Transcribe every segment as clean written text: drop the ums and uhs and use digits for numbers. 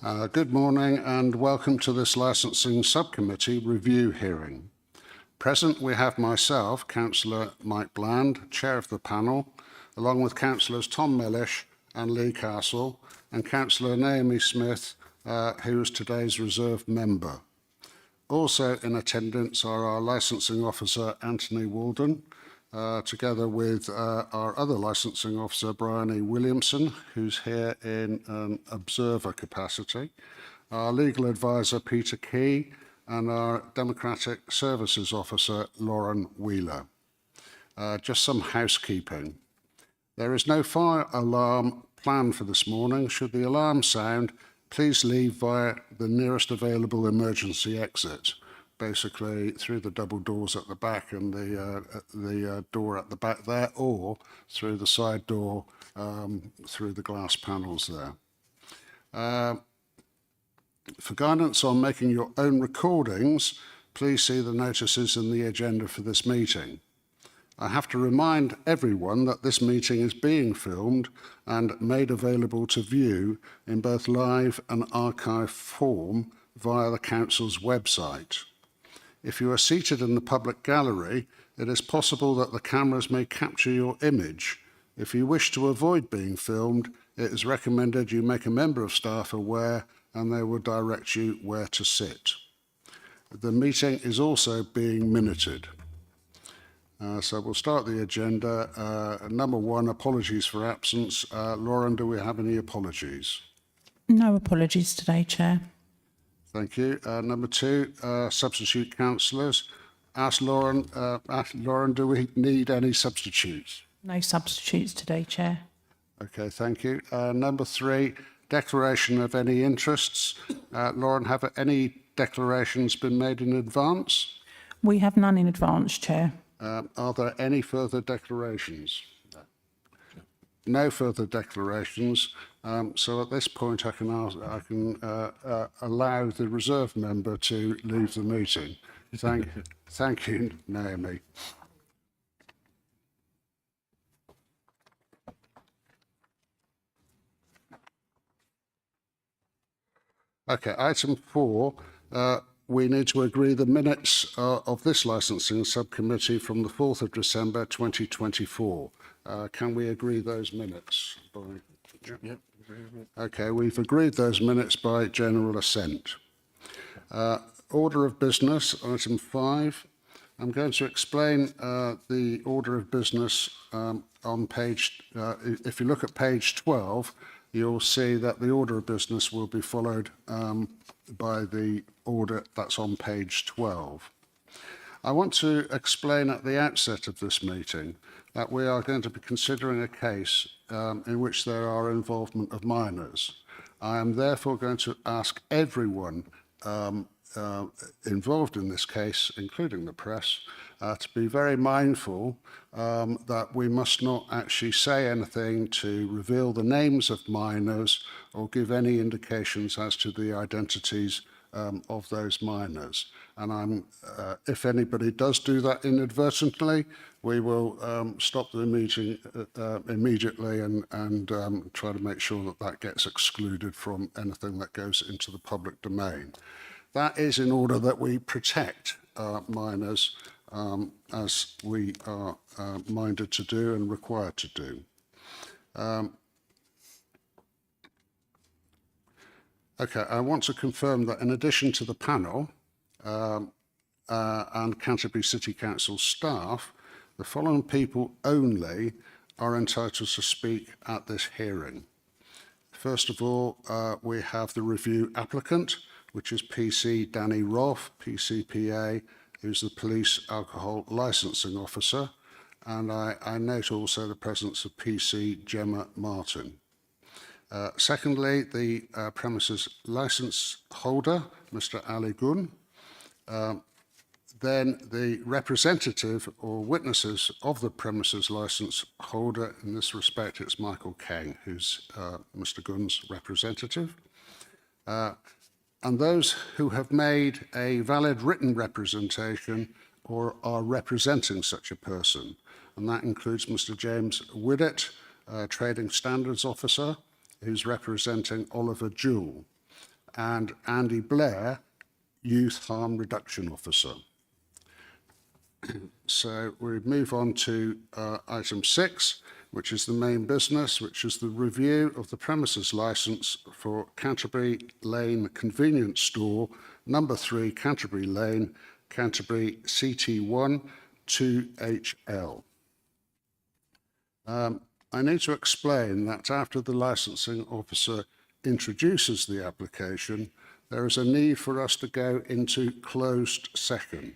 Good morning and welcome to this Licensing Subcommittee review hearing. Present we have myself, Councillor Mike Bland, Chair of the panel, along with Councillors Tom Millish and Lee Castle, and Councillor Naomi Smith, who is today's reserve member. Also in attendance are our Licensing Officer Anthony Walden, together with our other licensing officer, Brian E. Williamson, who's here in an observer capacity, our legal advisor, Peter Key, and our Democratic Services Officer, Lauren Wheeler. Just some housekeeping. There is no fire alarm planned for this morning. Should the alarm sound, please leave via the nearest available emergency exit, basically through the double doors at the back and the door at the back there, or through the side door through the glass panels there. For guidance on making your own recordings, please see the notices in the agenda for this meeting. I have to remind everyone that this meeting is being filmed and made available to view in both live and archive form via the Council's website. If you are seated in the public gallery, it is possible that the cameras may capture your image. If you wish to avoid being filmed, it is recommended you make a member of staff aware and they will direct you where to sit. The meeting is also being minuted. So we'll start the agenda. Number one, apologies for absence. Lauren, do we have any apologies? No apologies today, Chair. Thank you. Number two, substitute councillors. Ask Lauren, do we need any substitutes? No substitutes today, Chair. Okay, thank you. Number three, declaration of any interests. Lauren, have any declarations been made in advance? We have none in advance, Chair. Are there any further declarations? No further declarations. So at this point, I can allow the reserve member to leave the meeting. Thank you, Naomi. Okay, item 4. We need to agree the minutes of this licensing subcommittee from the 4th of December 2024. Can we agree those minutes? Yep. Okay, we've agreed those minutes by general assent. Order of business, item 5. I'm going to explain the order of business on page, if you look at page 12, you'll see that the order of business will be followed by the order that's on page 12. I want to explain at the outset of this meeting that we are going to be considering a case in which there are involvement of minors. I am therefore going to ask everyone involved in this case, including the press, to be very mindful that we must not actually say anything to reveal the names of minors or give any indications as to the identities of those minors. And if anybody does do that inadvertently, we will stop the meeting immediately and try to make sure that that gets excluded from anything that goes into the public domain. That is in order that we protect minors as we are minded to do and required to do. Okay, I want to confirm that in addition to the panel and Canterbury City Council staff, the following people only are entitled to speak at this hearing. First of all, we have the review applicant, which is PC Danny Roth, PCPA, who's the Police Alcohol Licensing Officer, and I note also the presence of PC Gemma Martin. Secondly, the premises licence holder, Mr. Ali Gun. Then the representative or witnesses of the premises licence holder, in this respect it's Michael Kang, who's Mr. Gun's representative. And those who have made a valid written representation or are representing such a person. And that includes Mr. James Widdett, Trading Standards Officer, who's representing Oliver Jewell. and Andy Blair, Youth Harm Reduction Officer. So we move on to item 6, which is the main business, which is the review of the premises licence for Canterbury Lane Convenience Store, number 3 Canterbury Lane, Canterbury CT1 2HL. I need to explain that after the licensing officer introduces the application, there is a need for us to go into closed session.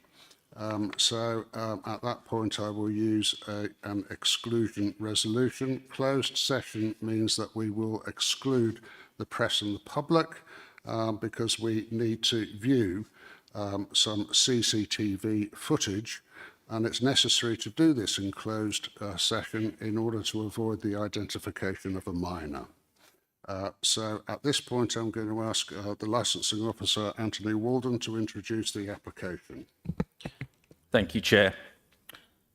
At that point, I will use an exclusion resolution. Closed session means that we will exclude the press and the public because we need to view some CCTV footage, and it's necessary to do this in closed session in order to avoid the identification of a minor. So at this point, I'm going to ask the licensing officer, Anthony Walden, to introduce the application. Thank you, Chair.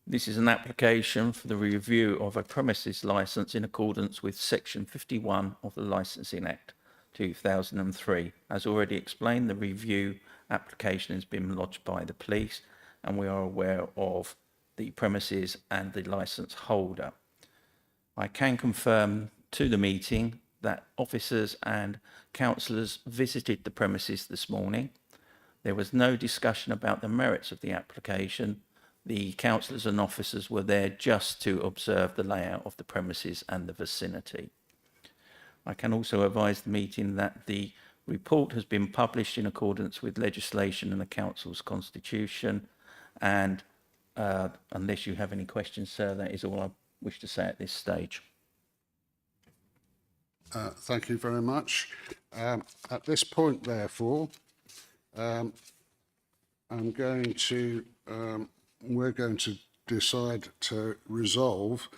This is an application for the review of a premises licence in accordance with Section 51 of the Licensing Act 2003. As already explained, the review application has been lodged by the police, and we are aware of the premises and the licence holder. I can confirm to the meeting that officers and councillors visited the premises this morning. There was no discussion about the merits of the application. The councillors and officers were there just to observe the layout of the premises and the vicinity. I can also advise the meeting that the report has been published in accordance with legislation and the council's constitution. And unless you have any questions, sir, that is all I wish to say at this stage. Thank you very much. At this point, therefore, we're going to decide to resolve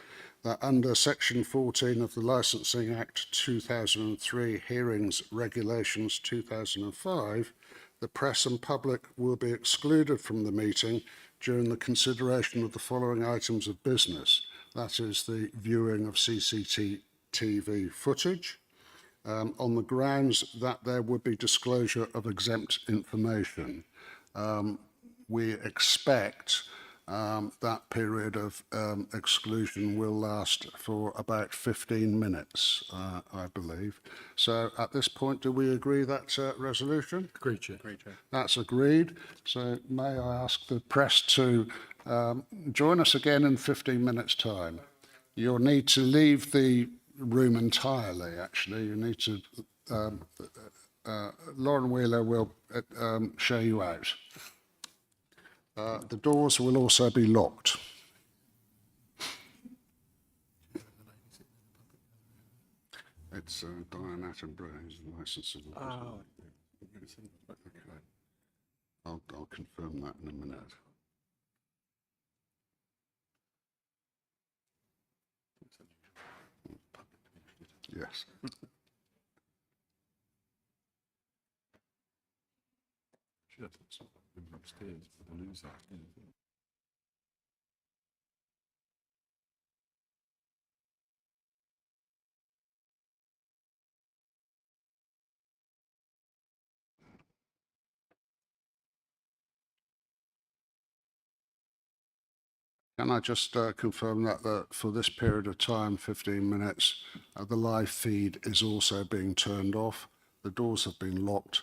that under Section 14 of the Licensing Act 2003, Hearings Regulations 2005, the press and public will be excluded from the meeting during the consideration of the following items of business. That is the viewing of CCTV footage, on the grounds that there would be disclosure of exempt information. We expect that period of exclusion will last for about 15 minutes, I believe. So at this point, do we agree that resolution? Agreed, Chair. That's agreed. So may I ask the press to join us again in 15 minutes' time? You'll need to leave the room entirely, actually. You need to, Lauren Wheeler will show you out. The doors will also be locked. It's Diane Attenborough, who's the licensing officer. Okay. I'll confirm that in a minute. Yes. Upstairs, but we'll lose that. Can I just confirm that for this period of time, 15 minutes, the live feed is also being turned off. The doors have been locked.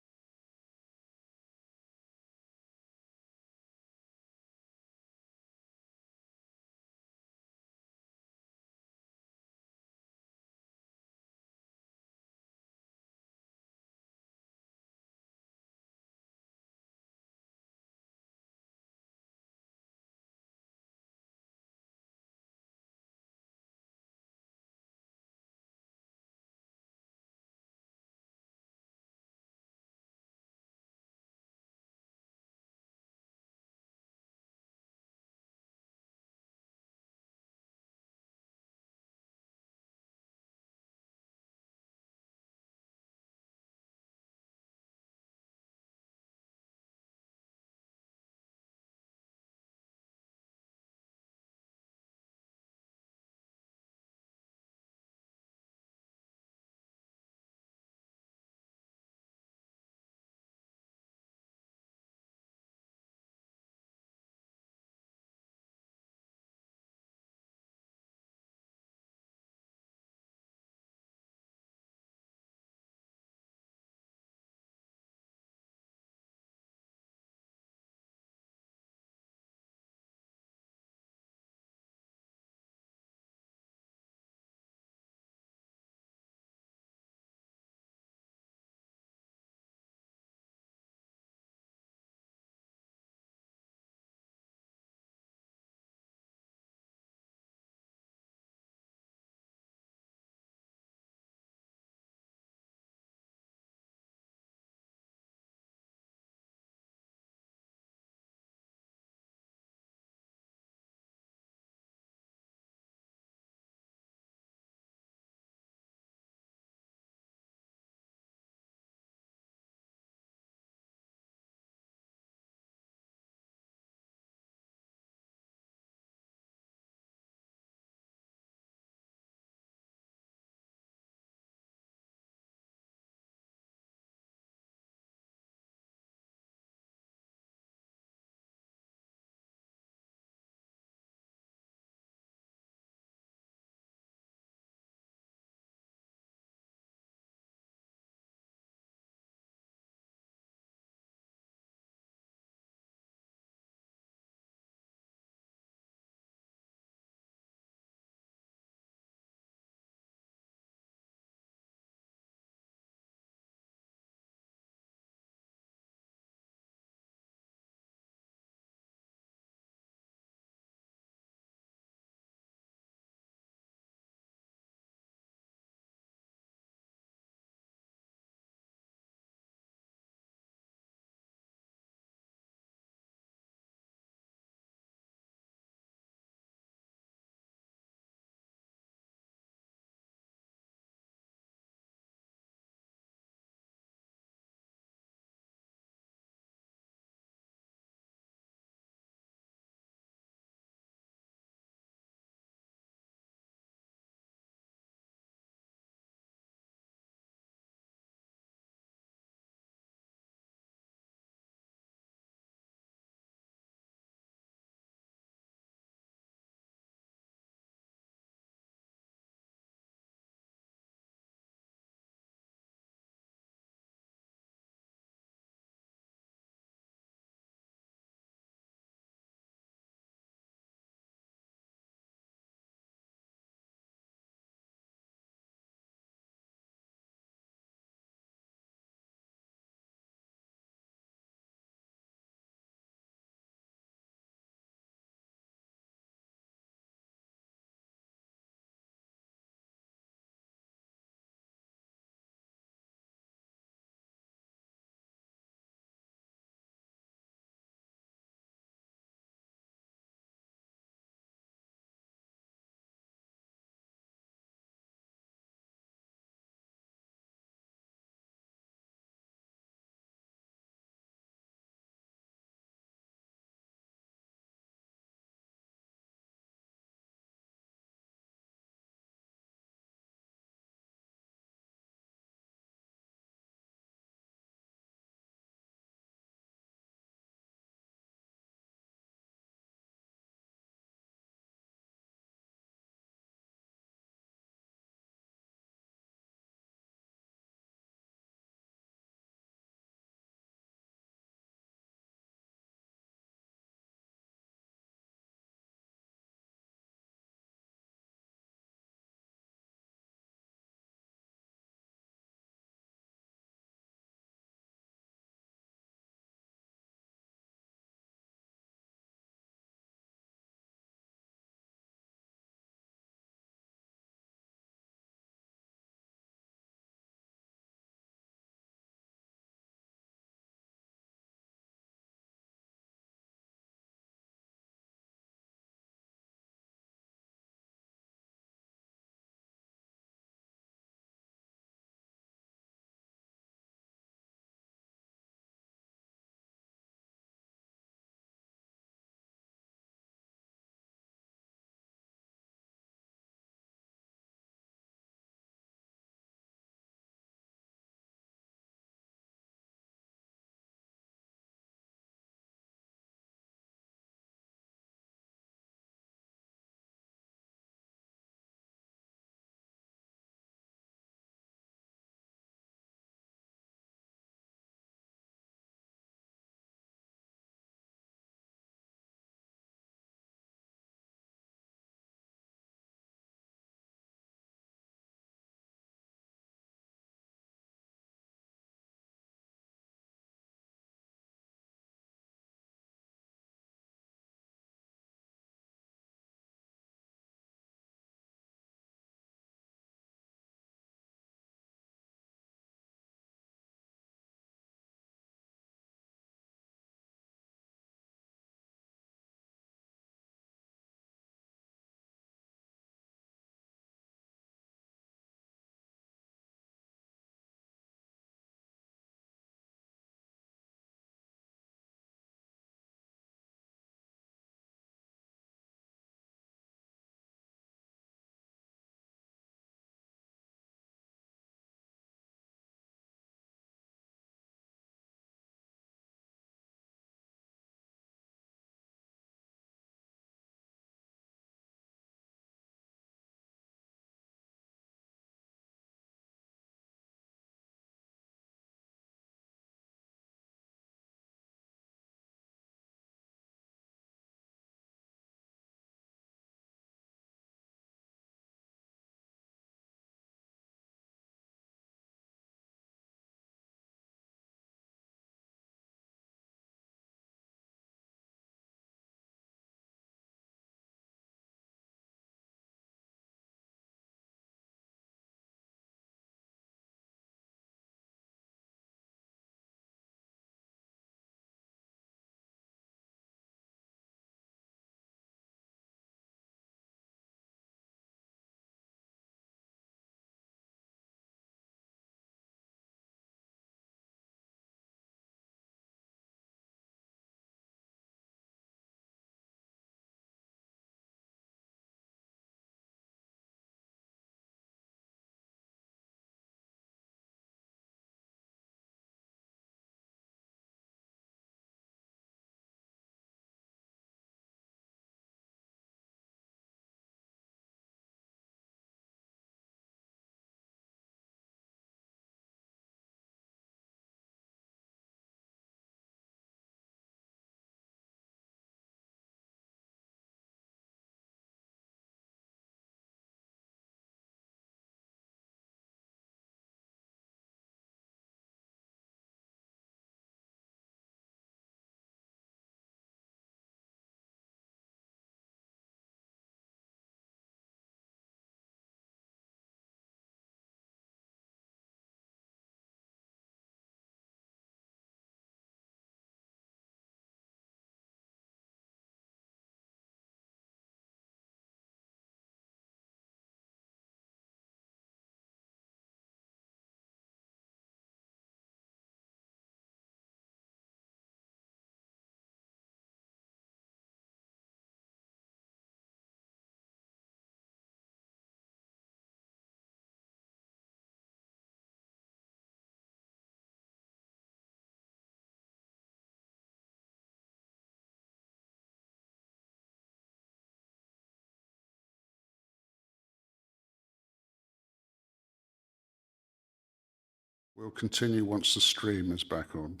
We'll continue once the stream is back on.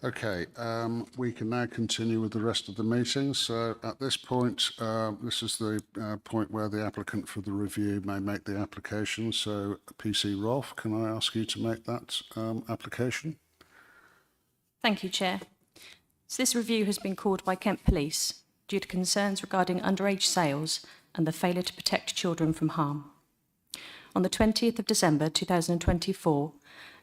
Okay, we can now continue with the rest of the meeting. So at this point, this is the point where the applicant for the review may make the application. So PC Rolfe, can I ask you to make that application? Thank you, Chair. So this review has been called by Kent Police due to concerns regarding underage sales and the failure to protect children from harm. On the 20th of December 2024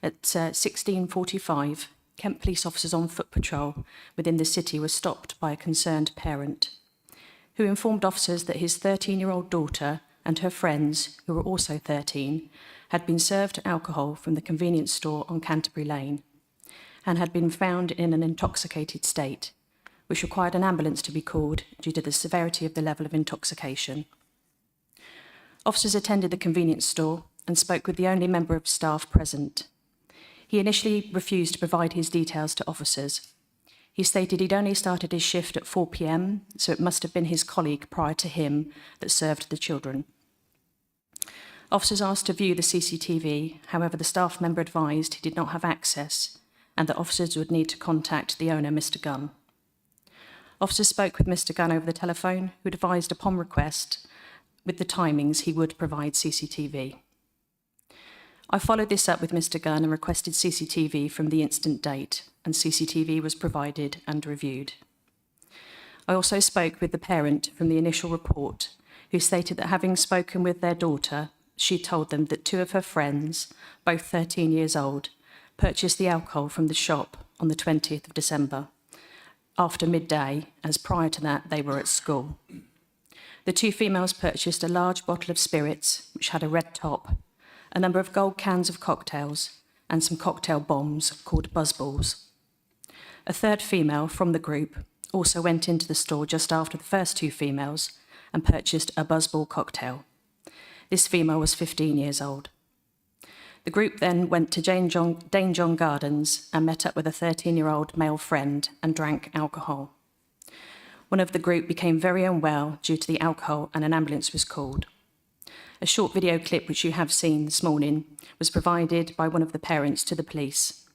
at 16:45, Kent Police officers on foot patrol within the city were stopped by a concerned parent who informed officers that his 13-year-old daughter and her friends, who were also 13, had been served alcohol from the convenience store on Canterbury Lane and had been found in an intoxicated state, which required an ambulance to be called due to the severity of the level of intoxication. Officers attended the convenience store and spoke with the only member of staff present. He initially refused to provide his details to officers. He stated he'd only started his shift at 4 p.m, so it must have been his colleague prior to him that served the children. Officers asked to view the CCTV, however, the staff member advised he did not have access and that officers would need to contact the owner, Mr. Gunn. Officers spoke with Mr. Gunn over the telephone, who advised upon request, with the timings, he would provide CCTV. I followed this up with Mr. Gunn and requested CCTV from the incident date, and CCTV was provided and reviewed. I also spoke with the parent from the initial report, who stated that having spoken with their daughter, she told them that two of her friends, both 13 years old, purchased the alcohol from the shop on the 20th of December, after midday, as prior to that they were at school. The two females purchased a large bottle of spirits, which had a red top, a number of gold cans of cocktails, and some cocktail bombs called buzzballs. A third female from the group also went into the store just after the first two females and purchased a buzzball cocktail. This female was 15 years old. The group then went to Dane John Gardens and met up with a 13-year-old male friend and drank alcohol. One of the group became very unwell due to the alcohol and an ambulance was called. A short video clip, which you have seen this morning, was provided by one of the parents to the police,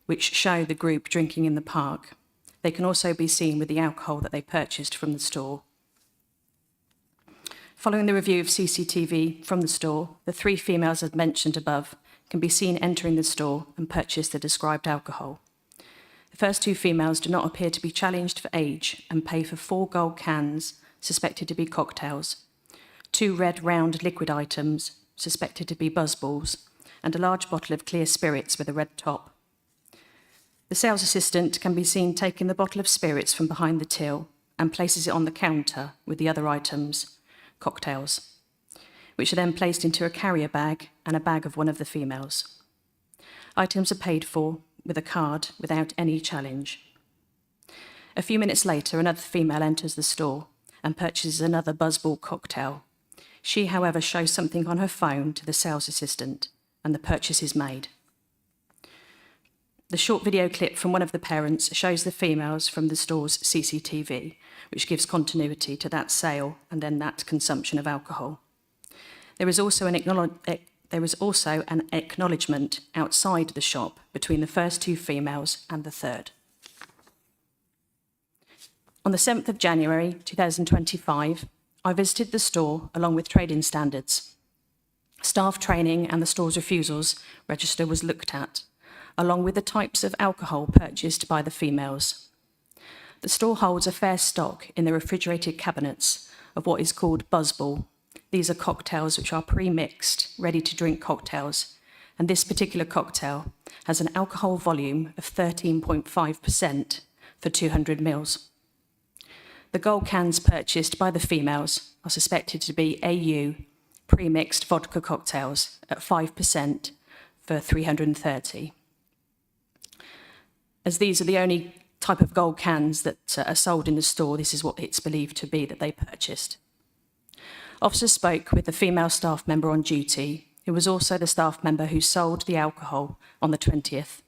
which show the group drinking in the park. They can also be seen with the alcohol that they purchased from the store. Following the review of CCTV from the store, the three females as mentioned above can be seen entering the store and purchase the described alcohol. The first two females do not appear to be challenged for age and pay for 4 gold cans suspected to be cocktails, 2 red round liquid items suspected to be buzzballs, and a large bottle of clear spirits with a red top. The sales assistant can be seen taking the bottle of spirits from behind the till and places it on the counter with the other items, cocktails, which are then placed into a carrier bag and a bag of one of the females. Items are paid for with a card without any challenge. A few minutes later, another female enters the store and purchases another buzzball cocktail. She, however, shows something on her phone to the sales assistant and the purchase is made. The short video clip from one of the parents shows the females from the store's CCTV, which gives continuity to that sale and then that consumption of alcohol. There is also an acknowledgement outside the shop between the first two females and the third. On the 7th of January 2025, I visited the store along with trading standards. Staff training and the store's refusals register was looked at, along with the types of alcohol purchased by the females. The store holds a fair stock in the refrigerated cabinets of what is called buzzball. These are cocktails which are pre-mixed, ready-to-drink cocktails, and this particular cocktail has an alcohol volume of 13.5% for 200 ml. The gold cans purchased by the females are suspected to be AU pre-mixed vodka cocktails at 5% for 330. As these are the only type of gold cans that are sold in the store, this is what it's believed to be that they purchased. Officers spoke with the female staff member on duty, who was also the staff member who sold the alcohol on the 20th.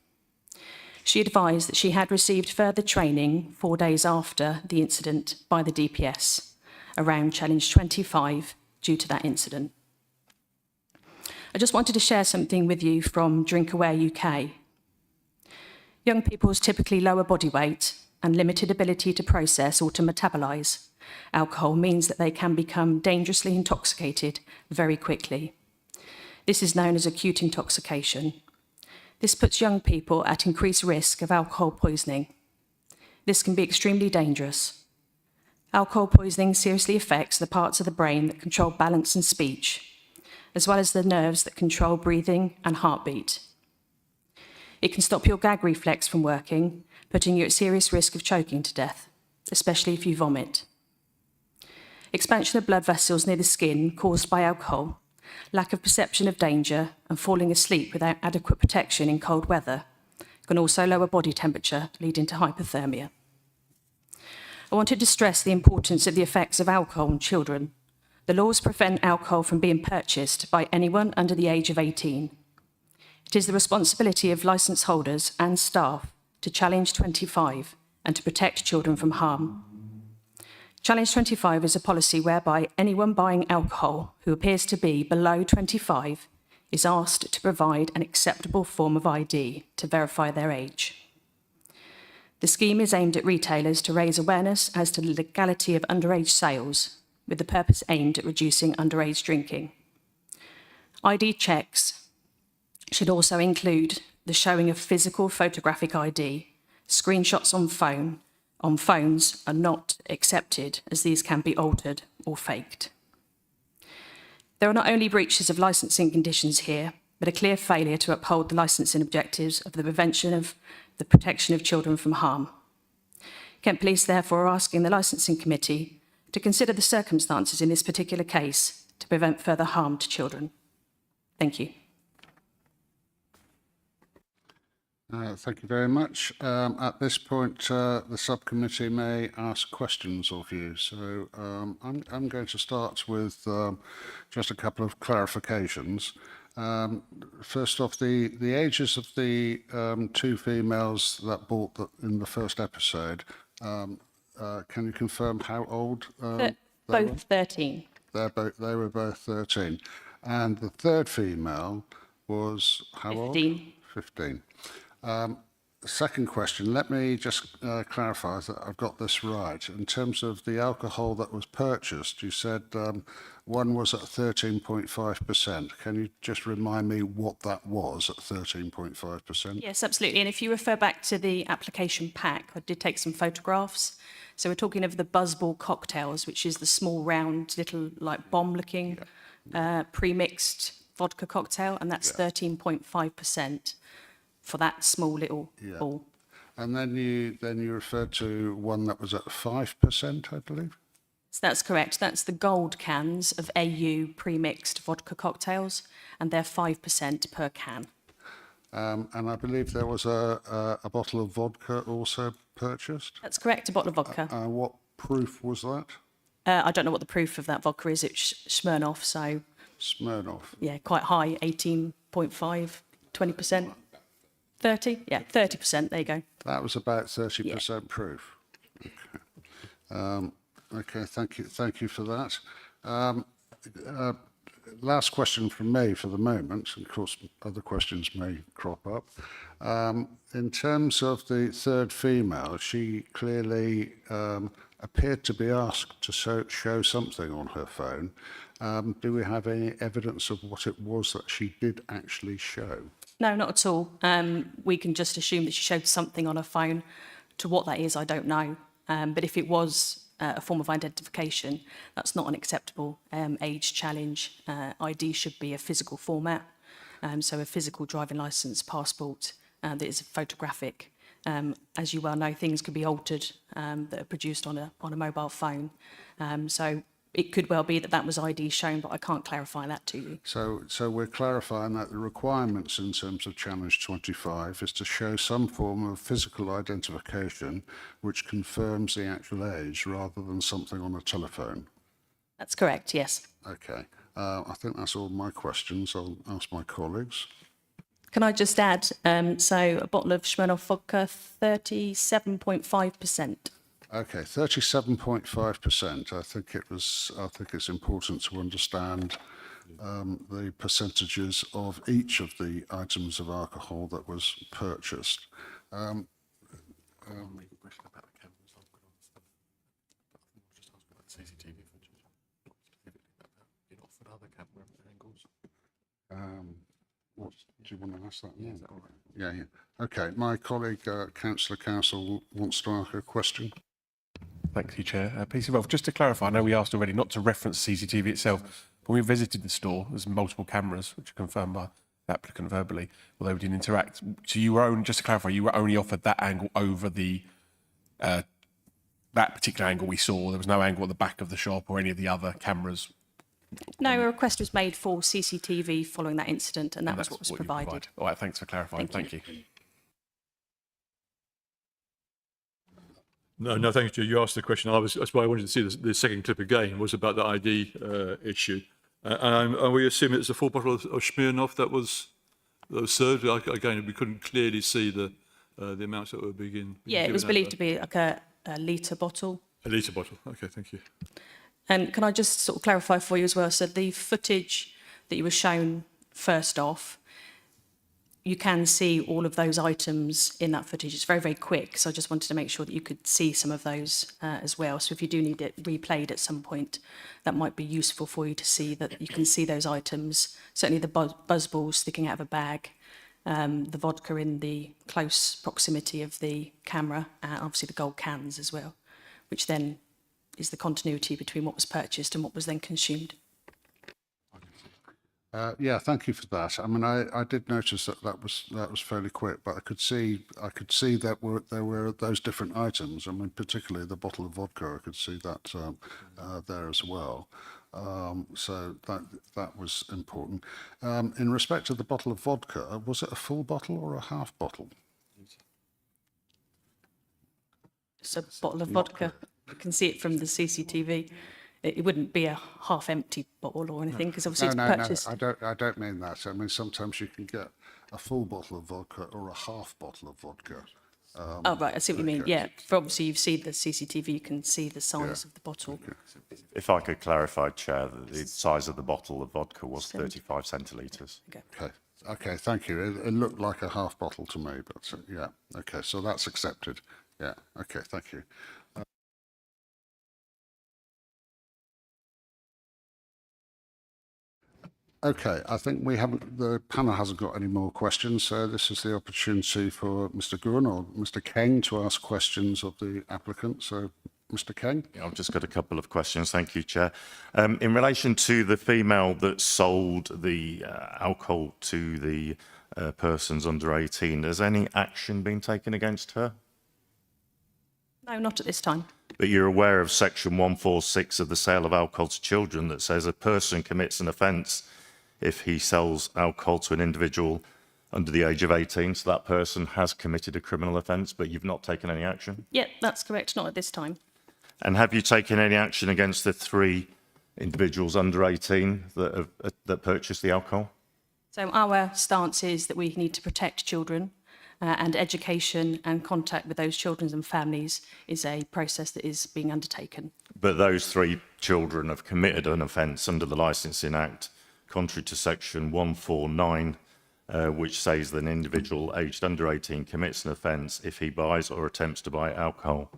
She advised that she had received further training 4 days after the incident by the DPS around Challenge 25 due to that incident. I just wanted to share something with you from DrinkAware UK. Young people's typically lower body weight and limited ability to process or to metabolise alcohol means that they can become dangerously intoxicated very quickly. This is known as acute intoxication. This puts young people at increased risk of alcohol poisoning. This can be extremely dangerous. Alcohol poisoning seriously affects the parts of the brain that control balance and speech, as well as the nerves that control breathing and heartbeat. It can stop your gag reflex from working, putting you at serious risk of choking to death, especially if you vomit. Expansion of blood vessels near the skin caused by alcohol, lack of perception of danger, and falling asleep without adequate protection in cold weather can also lower body temperature, leading to hypothermia. I wanted to stress the importance of the effects of alcohol on children. The laws prevent alcohol from being purchased by anyone under the age of 18. It is the responsibility of licence holders and staff to challenge 25 and to protect children from harm. Challenge 25 is a policy whereby anyone buying alcohol who appears to be below 25 is asked to provide an acceptable form of ID to verify their age. The scheme is aimed at retailers to raise awareness as to the legality of underage sales, with the purpose aimed at reducing underage drinking. ID checks should also include the showing of physical photographic ID. Screenshots on phones are not accepted, as these can be altered or faked. There are not only breaches of licensing conditions here, but a clear failure to uphold the licensing objectives of the prevention of the protection of children from harm. Kent Police therefore are asking the Licensing Committee to consider the circumstances in this particular case to prevent further harm to children. Thank you. Thank you very much. At this point, the subcommittee may ask questions of you. So I'm going to start with just a couple of clarifications. First off, the ages of the two females that bought in the first episode, can you confirm how old they were? Both 13. They were both 13. And the third female was how 15. old? 15. Second question, let me just clarify that I've got this right. In terms of the alcohol that was purchased, you said one was at 13.5%. Can you just remind me what that was at 13.5%? Yes, absolutely. And if you refer back to the application pack, I did take some photographs. So we're talking of the Buzzball cocktails, which is the small round little like bomb-looking pre-mixed vodka cocktail, and that's 13.5%. For that small little ball. And then you referred to one that was at 5%, I believe? So that's correct. That's the gold cans of AU pre-mixed vodka cocktails, and they're 5% per can. And I believe there was a bottle of vodka also purchased? That's correct, a bottle of vodka. What proof was that? I don't know what the proof of that vodka is. It's Smirnoff, so Smirnoff. yeah, quite high, 18.5, 20%. 30? Yeah, 30%, there you go. That was about 30% proof. Okay. Okay, thank you for that. Last question from me for the moment, and of course other questions may crop up. In terms of the third female, she clearly appeared to be asked to show something on her phone. Do we have any evidence of what it was that she did actually show? No, not at all. We can just assume that she showed something on her phone. To what that is, I don't know. But if it was a form of identification, that's not an acceptable age challenge. ID should be a physical format, so a physical driving licence, passport that is photographic. As you well know, things could be altered that are produced on a mobile phone. So it could well be that that was ID shown, but I can't clarify that to you. So we're clarifying that the requirements in terms of Challenge 25 is to show some form of physical identification which confirms the actual age rather than something on a telephone. That's correct, yes. Okay. I think that's all my questions. I'll ask my colleagues. Can I just add, so a bottle of Smirnoff vodka, 37.5%. Okay, 37.5%. I think it's important to understand the percentages of each of the items of alcohol that was purchased. Question about the cameras. I've got just asking about CCTV footage. Specifically about that. It offered other camera angles. What, do you want to ask that? Yeah, is that all right? Yeah. Okay, my colleague, Councillor Castle, wants to ask a question. Thank you, Chair. Peter Rolfe, just to clarify, I know we asked already not to reference CCTV itself. When we visited the store, there's multiple cameras, which are confirmed by the applicant verbally, although we didn't interact. So you were only, just to clarify, you were only offered that angle over the that particular angle we saw. There was no angle at the back of the shop or any of the other cameras. No, a request was made for CCTV following that incident, and that was That's what was you provided. provide. All right, thanks for clarifying. Thank Thank you. No, thank you. You asked the question. That's why I wanted to see the second clip again, was about the ID issue. And we assume it's a full bottle of Smirnoff that was served. Again, we couldn't clearly see the amounts that were being Yeah, it was believed to be like a litre bottle. A litre bottle. Okay, thank you. And can I just sort of clarify for you as well? So the footage that you were shown first off, you can see all of those items in that footage. It's very, very quick. So I just wanted to make sure that you could see some of those as well. So if you do need it replayed at some point, that might be useful for you to see that you can see those items. Certainly the buzz balls sticking out of a bag, the vodka in the close proximity of the camera, and obviously the gold cans as well, which then is the continuity between what was purchased and what was then consumed. Yeah, thank you for that. I mean, I did notice that was fairly quick, but I could see that there were those different items. I mean, particularly the bottle of vodka. I could see that there as well. So that was important. In respect to the bottle of vodka, was it a full bottle or a half bottle? It's a bottle of vodka. You can see it from the CCTV. It wouldn't be a half-empty bottle or anything, because obviously it's purchased. No, I don't mean that. I mean, sometimes you can get a full bottle of vodka or a half bottle of vodka. Oh, right, I see what you mean. Yeah, for obviously you've seen the CCTV, you can see the size of the bottle. If I could clarify, Chair, that the size of the bottle of vodka was 35 centilitres. Okay, thank you. It looked like a half bottle to me, but yeah. Okay, so that's accepted. Yeah, okay, thank you. Okay, I think the panel hasn't got any more questions, so this is the opportunity for Mr. Gunn or Mr. Keng to ask questions of the applicant. So, Mr. Keng? I've just got a couple of questions. Thank you, Chair. In relation to the female that sold the alcohol to the persons under 18, has any action been taken against her? No, not at this time. But you're aware of Section 146 of the Sale of Alcohol to Children that says a person commits an offence if he sells alcohol to an individual under the age of 18, so that person has committed a criminal offence, but you've not taken any action? Yeah, that's correct, not at this time. And have you taken any action against the 3 individuals under 18 that purchased the alcohol? So our stance is that we need to protect children, and education and contact with those children and families is a process that is being undertaken. But those 3 children have committed an offence under the Licensing Act, contrary to Section 149, which says that an individual aged under 18 commits an offence if he buys or attempts to buy alcohol.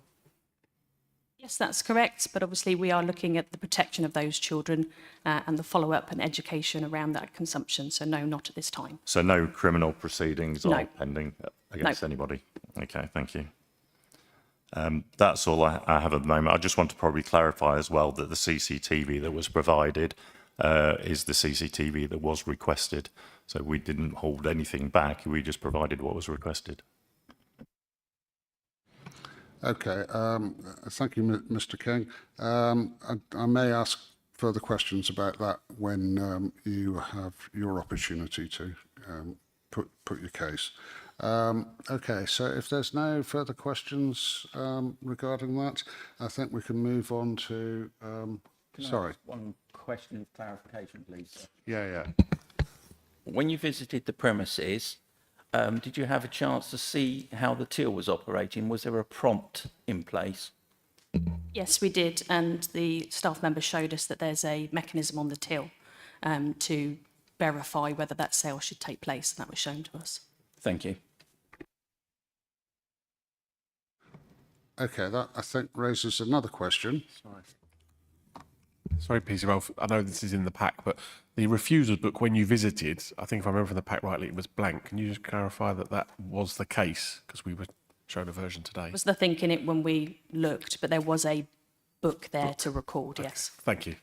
Yes, that's correct, but obviously we are looking at the protection of those children and the follow-up and education around that consumption, so no, not at this time. So no criminal proceedings No. are pending against anybody? Okay, thank you. That's all I have at the moment. I just want to probably clarify as well that the CCTV that was provided is the CCTV that was requested. So we didn't hold anything back, we just provided what was requested. Okay, thank you, Mr. King. I may ask further questions about that when you have your opportunity to put your case. Okay, so if there's no further questions regarding that, I think we can move on to. Sorry. One question of clarification, please. Yeah. when you visited the premises, did you have a chance to see how the till was operating? Was there a prompt in place? Yes, we did, and the staff member showed us that there's a mechanism on the till to verify whether that sale should take place, and that was shown to us. Thank you. Okay, that I think raises another question. Sorry, Peter Ralph, I know this is in the pack, but the refusals book, when you visited, I think if I remember from the pack rightly, it was blank. Can you just clarify that that was the case? Because we were shown a version today. Was the thinking it when we looked, but there was a book there to record, yes. Thank you.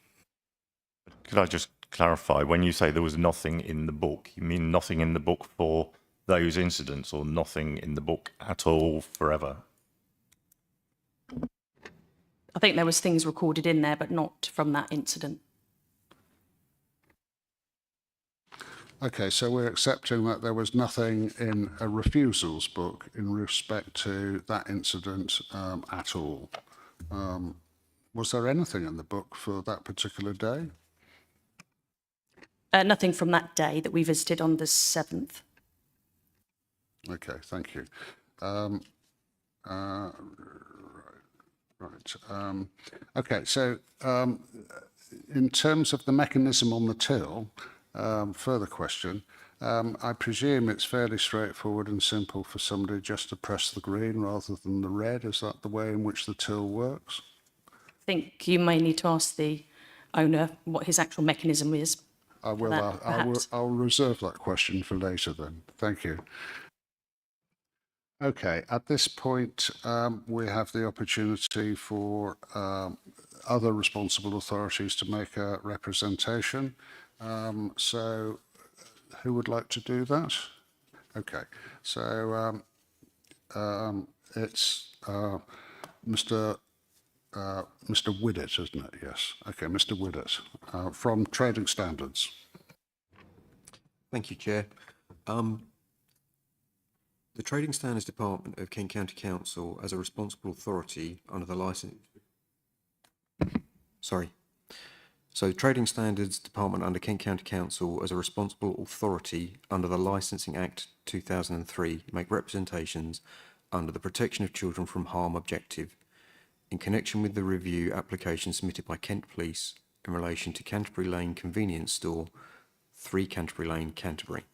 Could I just clarify, when you say there was nothing in the book, you mean nothing in the book for those incidents or nothing in the book at all forever? I think there was things recorded in there, but not from that incident. Okay, so we're accepting that there was nothing in a refusals book in respect to that incident at all. Was there anything in the book for that particular day? Nothing from that day that we visited on the 7th. Okay, thank you. Right. Okay, so in terms of the mechanism on the till, further question, I presume it's fairly straightforward and simple for somebody just to press the green rather than the red. Is that the way in which the till works? I think you may need to ask the owner what his actual mechanism is. I will. that, perhaps. I'll reserve that question for later then. Thank you. Okay, at this point, we have the opportunity for other responsible authorities to make a representation. So who would like to do that? Okay, so it's Mr. Widdett, isn't it? Yes. Okay, Mr. Widdett from Trading Standards. Thank you, Chair. The Trading Standards Department of Kent County Council, as a responsible authority under the license. So Trading Standards Department under Kent County Council, as a responsible authority under the Licensing Act 2003, make representations under the Protection of Children from Harm objective in connection with the review application submitted by Kent Police in relation to Canterbury Lane Convenience Store, 3 Canterbury Lane, Canterbury.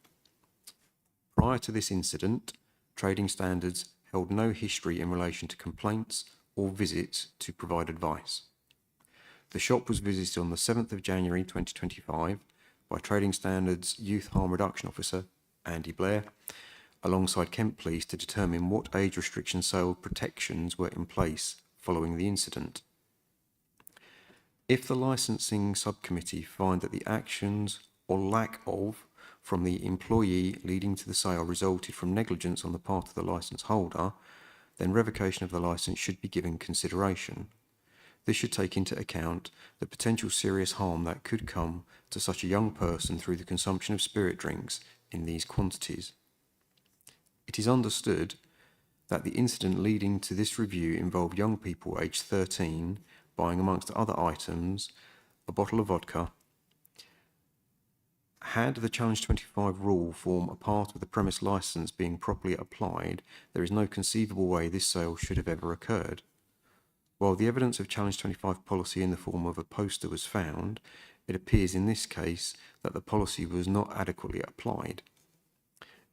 Prior to this incident, Trading Standards held no history in relation to complaints or visits to provide advice. The shop was visited on the 7th of January 2025 by Trading Standards Youth Harm Reduction Officer, Andy Blair, alongside Kent Police to determine what age restriction sale protections were in place following the incident. If the licensing subcommittee find that the actions or lack of from the employee leading to the sale resulted from negligence on the part of the licence holder, then revocation of the licence should be given consideration. This should take into account the potential serious harm that could come to such a young person through the consumption of spirit drinks in these quantities. It is understood that the incident leading to this review involved young people aged 13 buying, amongst other items, a bottle of vodka. Had the Challenge 25 rule form a part of the premise licence being properly applied, there is no conceivable way this sale should have ever occurred. While the evidence of Challenge 25 policy in the form of a poster was found, it appears in this case that the policy was not adequately applied.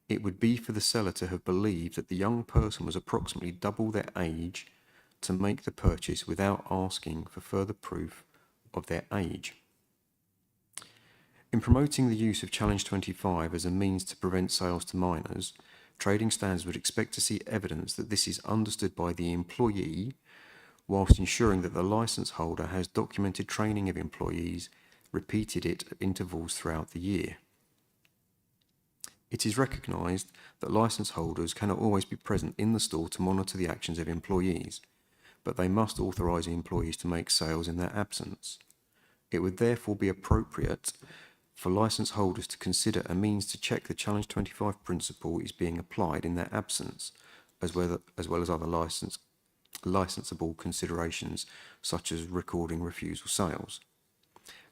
It would be for the seller to have believed that the young person was approximately double their age to make the purchase without asking for further proof of their age. In promoting the use of Challenge 25 as a means to prevent sales to minors, Trading Standards would expect to see evidence that this is understood by the employee, whilst ensuring that the licence holder has documented training of employees, repeated it at intervals throughout the year. It is recognised that licence holders cannot always be present in the store to monitor the actions of employees, but they must authorise the employees to make sales in their absence. It would therefore be appropriate for licence holders to consider a means to check the Challenge 25 principle is being applied in their absence, as well as other licensable considerations, such as recording refusal sales.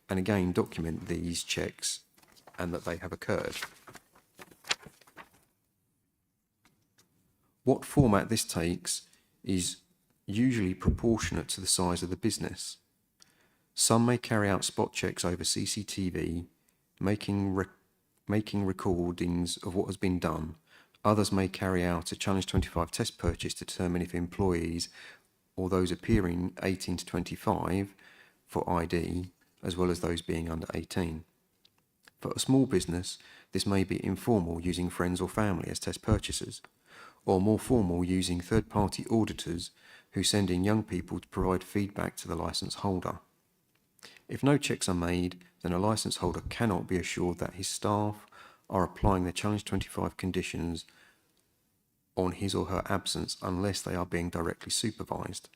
And again, document these checks and that they have occurred. What format this takes is usually proportionate to the size of the business. Some may carry out spot checks over CCTV, making recordings of what has been done. Others may carry out a Challenge 25 test purchase to determine if employees or those appearing 18 to 25 for ID, as well as those being under 18. For a small business, this may be informal, using friends or family as test purchasers, or more formal, using third-party auditors who send in young people to provide feedback to the licence holder. If no checks are made, then a licence holder cannot be assured that his staff are applying the Challenge 25 conditions on his or her absence unless they are being directly supervised.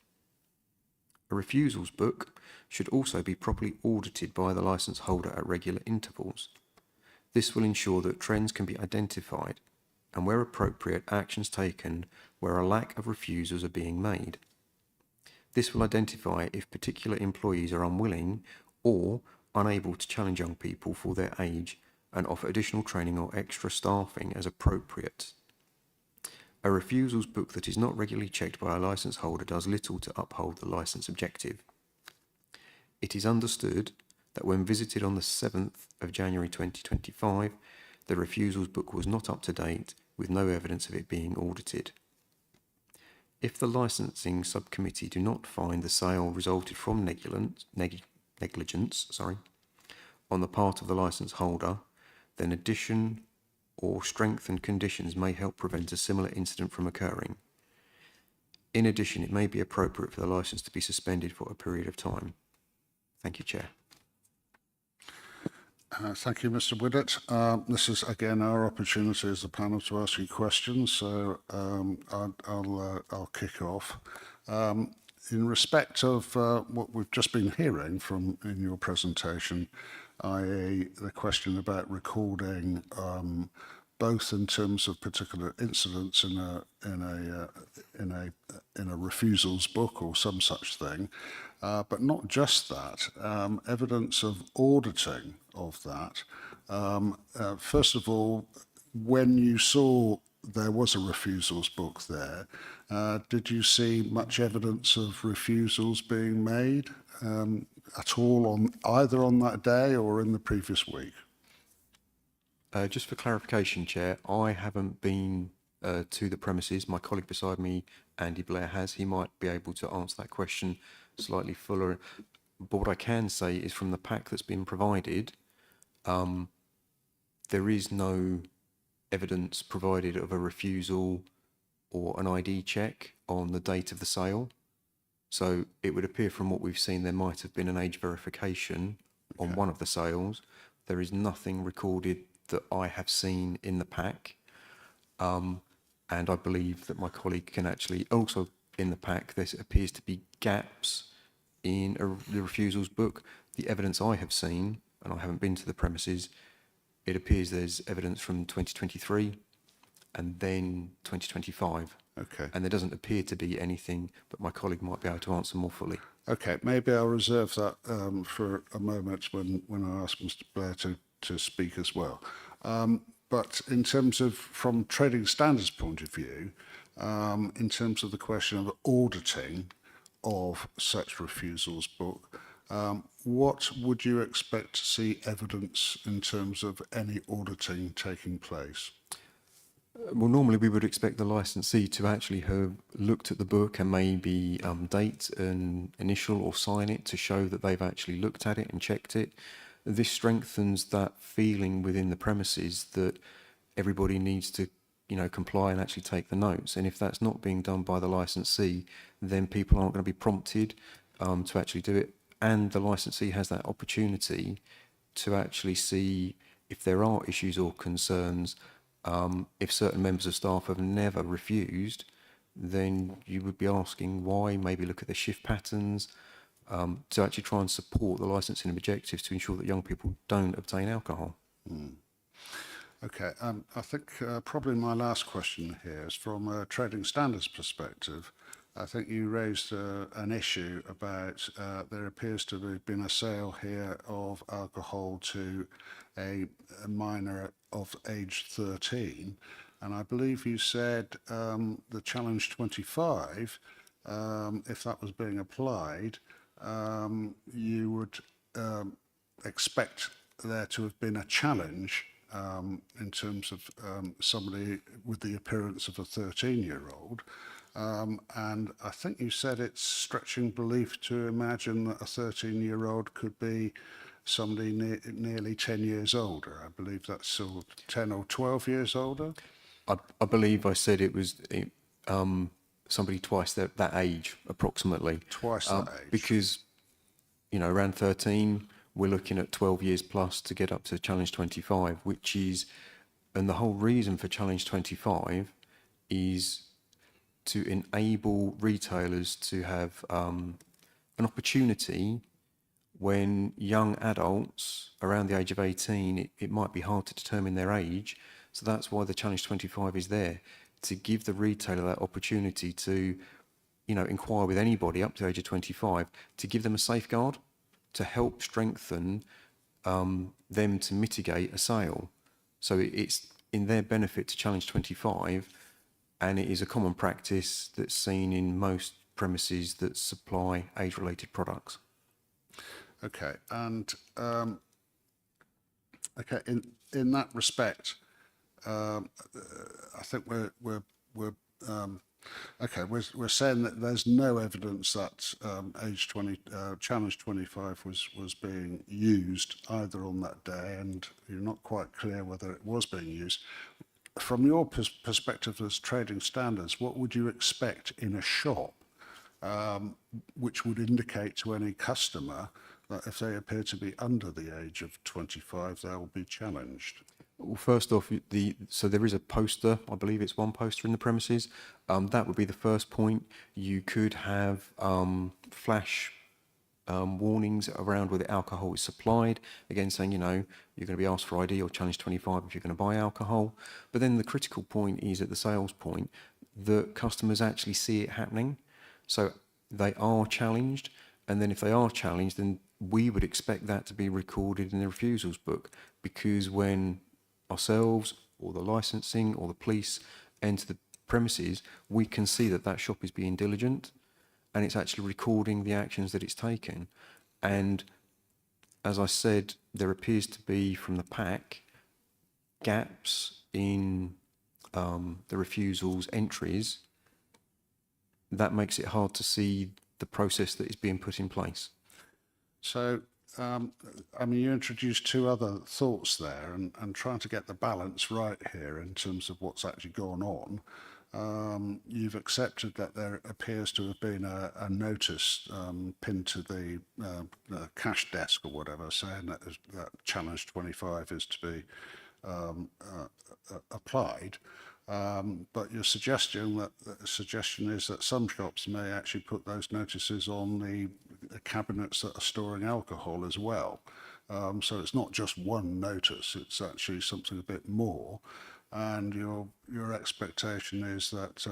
A refusals book should also be properly audited by the licence holder at regular intervals. This will ensure that trends can be identified and, where appropriate, actions taken where a lack of refusals are being made. This will identify if particular employees are unwilling or unable to challenge young people for their age and offer additional training or extra staffing as appropriate. A refusals book that is not regularly checked by a licence holder does little to uphold the licence objective. It is understood that when visited on the 7th of January 2025, the refusals book was not up to date, with no evidence of it being audited. If the licensing subcommittee do not find the sale resulted from negligence on the part of the licence holder, then addition or strengthened conditions may help prevent a similar incident from occurring. In addition, it may be appropriate for the licence to be suspended for a period of time. Thank you, Chair. Thank you, Mr. Widdett. This is again our opportunity as a panel to ask you questions, so I'll kick off. In respect of what we've just been hearing from in your presentation, i.e. the question about recording both in terms of particular incidents in a refusals book or some such thing, but not just that, evidence of auditing of that. First of all, when you saw there was a refusals book there, did you see much evidence of refusals being made at all on either on that day or in the previous week? Just for clarification, Chair, I haven't been to the premises. My colleague beside me, Andy Blair, has. He might be able to answer that question slightly fuller. But what I can say is, from the pack that's been provided, there is no evidence provided of a refusal or an ID check on the date of the sale. So it would appear from what we've seen there might have been an age verification on one of the sales. There is nothing recorded that I have seen in the pack. And I believe that my colleague can actually, also in the pack, there appears to be gaps in the refusals book. The evidence I have seen, and I haven't been to the premises, it appears there's evidence from 2023 and then 2025. Okay. And there doesn't appear to be anything, but my colleague might be able to answer more fully. Okay, maybe I'll reserve that for a moment when I ask Mr. Blair to speak as well. But in terms of, from trading standards point of view, in terms of the question of auditing of such refusals book, what would you expect to see evidence in terms of any auditing taking place? Well, normally we would expect the licensee to actually have looked at the book and maybe date an initial or sign it to show that they've actually looked at it and checked it. This strengthens that feeling within the premises that everybody needs to, comply and actually take the notes. And if that's not being done by the licensee, then people aren't going to be prompted to actually do it. And the licensee has that opportunity to actually see if there are issues or concerns. If certain members of staff have never refused, then you would be asking why, maybe look at the shift patterns, to actually try and support the licensing objectives to ensure that young people don't obtain alcohol. Okay, I think probably my last question here is from a trading standards perspective. I think you raised an issue about there appears to have been a sale here of alcohol to a minor of age 13. And I believe you said the Challenge 25, if that was being applied, you would expect there to have been a challenge in terms of somebody with the appearance of a 13-year-old. And I think you said it's stretching belief to imagine that a 13-year-old could be somebody nearly 10 years older. I believe that's sort of 10 or 12 years older. I believe I said it was somebody twice that age, approximately. Twice that age. Because, you know, around 13, we're looking at 12 years plus to get up to Challenge 25, which is, and the whole reason for Challenge 25 is to enable retailers to have an opportunity when young adults around the age of 18, it might be hard to determine their age. So that's why the Challenge 25 is there, to give the retailer that opportunity to, you know, inquire with anybody up to the age of 25, to give them a safeguard, to help strengthen them to mitigate a sale. So it's in their benefit to Challenge 25, and it is a common practice that's seen in most premises that supply age-related products. Okay, and okay, in that respect, I think we're saying that there's no evidence that Challenge 25 was being used either on that day, and you're not quite clear whether it was being used. From your perspective as trading standards, what would you expect in a shop which would indicate to any customer that if they appear to be under the age of 25, they'll be challenged? Well, first off, so there is a poster, I believe it's one poster in the premises. That would be the first point. You could have flash warnings around where the alcohol is supplied, again saying, you know, you're going to be asked for ID or Challenge 25 if you're going to buy alcohol. But then the critical point is at the sales point that customers actually see it happening. So they are challenged, and then if they are challenged, then we would expect that to be recorded in the refusals book, because when ourselves or the licensing or the police enter the premises, we can see that that shop is being diligent and it's actually recording the actions that it's taken. And as I said, there appears to be from the pack gaps in the refusals entries. That makes it hard to see the process that is being put in place. So, I mean, you introduced two other thoughts there, and trying to get the balance right here in terms of what's actually gone on. You've accepted that there appears to have been a notice pinned to the cash desk or whatever, saying that Challenge 25 is to be applied. But your suggestion is that some shops may actually put those notices on the cabinets that are storing alcohol as well. So it's not just one notice; it's actually something a bit more. And your expectation is that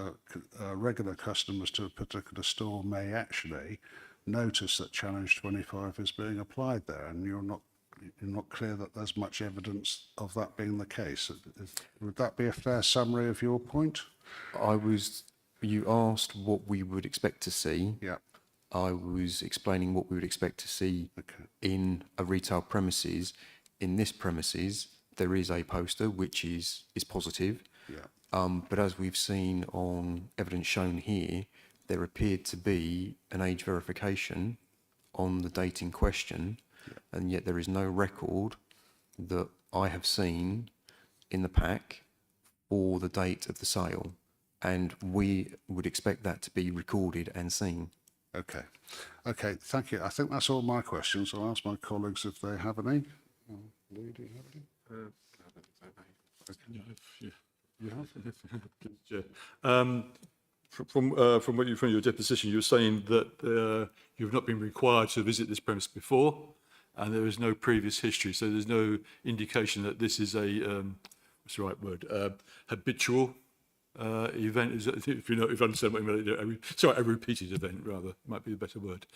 regular customers to a particular store may actually notice that Challenge 25 is being applied there, and you're not clear that there's much evidence of that being the case. Would that be a fair summary of your point? You asked what we would expect to see. Yeah. I was explaining what we would expect to see in a retail premises. In this premises, there is a poster which is positive. Yeah. But as we've seen on evidence shown here, there appeared to be an age verification on the date in question, and yet there is no record that I have seen in the pack for the date of the sale, and we would expect that to be recorded and seen. Okay. Okay, thank you. I think that's all my questions. I'll ask my colleagues if they have any. Lee, do you have any? From your deposition, you were saying that you've not been required to visit this premise before, and there is no previous history, so there's no indication that this is a what's the right word, habitual event is, if you know, if you understand what I mean, a repeated event rather, might be a better word.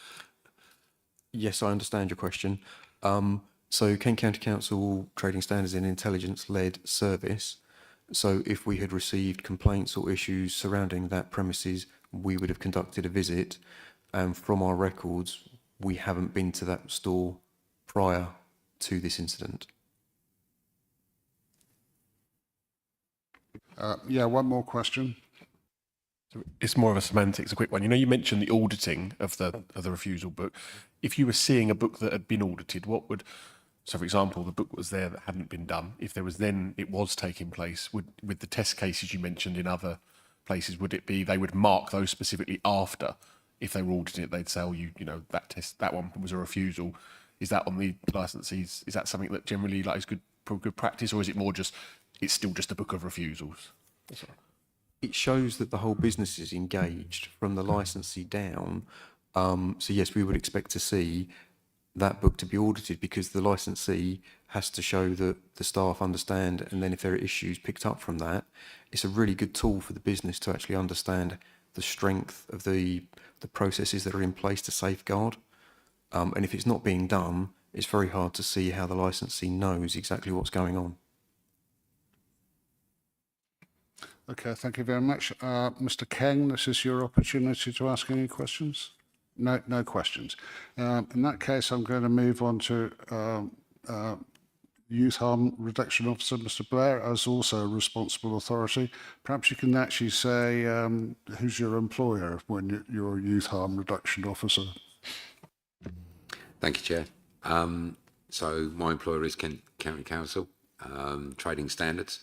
Yes, I understand your question. So Kent County Council Trading Standards and Intelligence-led service. So if we had received complaints or issues surrounding that premises, we would have conducted a visit. And from our records, we haven't been to that store prior to this incident. Yeah, one more question. It's more of a semantics, a quick one. You know, you mentioned the auditing of the refusal book. If you were seeing a book that had been audited, what would, so for example, the book was there that hadn't been done. If there was then, it was taking place, would, with the test cases you mentioned in other places, would it be they would mark those specifically after? If they were auditing it, they'd say, oh, you know, that test, that one was a refusal. Is that on the licensees? Is that something that generally like is good practice, or is it more just, it's still just a book of refusals? It shows that the whole business is engaged from the licensee down. So yes, we would expect to see that book to be audited because the licensee has to show that the staff understand, and then if there are issues picked up from that, it's a really good tool for the business to actually understand the strength of the processes that are in place to safeguard. And if it's not being done, it's very hard to see how the licensee knows exactly what's going on. Okay, thank you very much. Mr. Keng, this is your opportunity to ask any questions. No questions. In that case, I'm going to move on to Youth Harm Reduction Officer, Mr. Blair, as also a responsible authority. Perhaps you can actually say who's your employer when you're a Youth Harm Reduction Officer. Thank you, Chair. So my employer is Kent County Council, Trading Standards.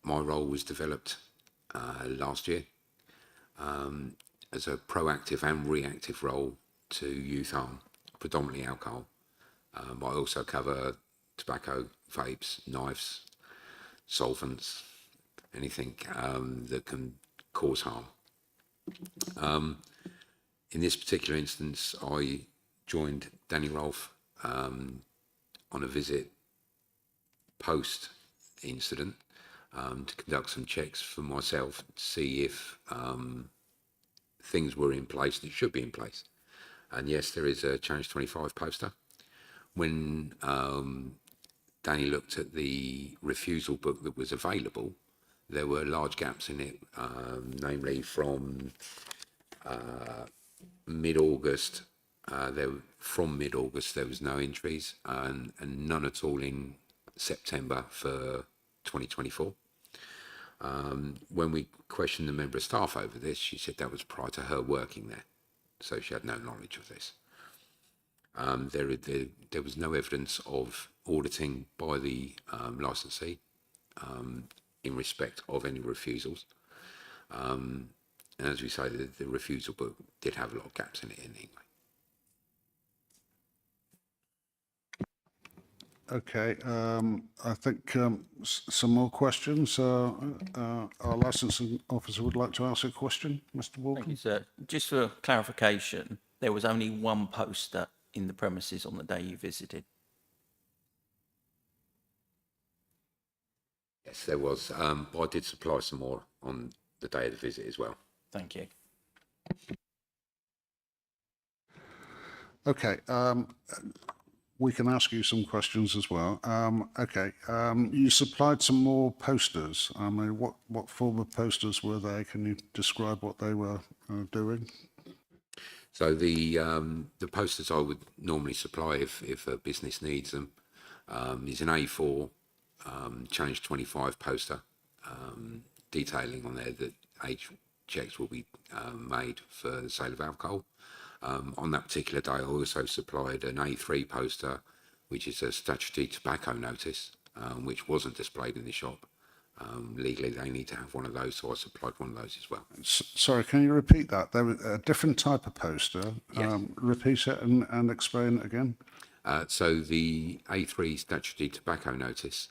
My role was developed last year as a proactive and reactive role to youth harm, predominantly alcohol. I also cover tobacco, vapes, knives, solvents, anything that can cause harm. In this particular instance, I joined Danny Rolfe on a visit post-incident to conduct some checks for myself to see if things were in place that should be in place. And yes, there is a Challenge 25 poster. When Danny looked at the refusal book that was available, there were large gaps in it, namely from mid-August. From mid-August, there was no entries, and none at all in September for 2024. When we questioned the member of staff over this, she said that was prior to her working there, so she had no knowledge of this. There was no evidence of auditing by the licensee in respect of any refusals. And as we say, the refusal book did have a lot of gaps in it anyway. Okay, I think some more questions. Our licensing officer would like to ask a question, Mr. Walton. Thank you, sir. Just for clarification, there was only one poster in the premises on the day you visited. Yes, there was, but I did supply some more on the day of the visit as well. Thank you. Okay, we can ask you some questions as well. You supplied some more posters. I mean, what form of posters were they? Can you describe what they were doing? So the posters I would normally supply if a business needs them is an A4 Challenge 25 poster detailing on there that age checks will be made for the sale of alcohol. On that particular day, I also supplied an A3 poster, which is a statutory tobacco notice, which wasn't displayed in the shop. Legally, they need to have one of those, so I supplied one of those as well. Sorry, can you repeat that? There was a different type of poster. Yes. Repeat it and explain it again. So the A3 statutory tobacco notice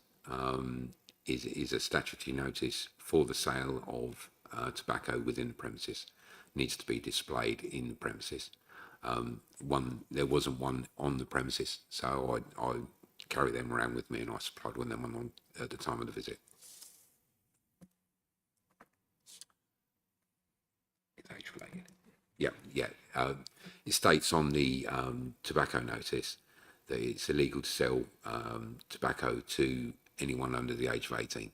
is a statutory notice for the sale of tobacco within the premises. Needs to be displayed in the premises. There wasn't one on the premises, so I carry them around with me, and I supplied one of them at the time of the visit. it states on the tobacco notice that it's illegal to sell tobacco to anyone under the age of 18.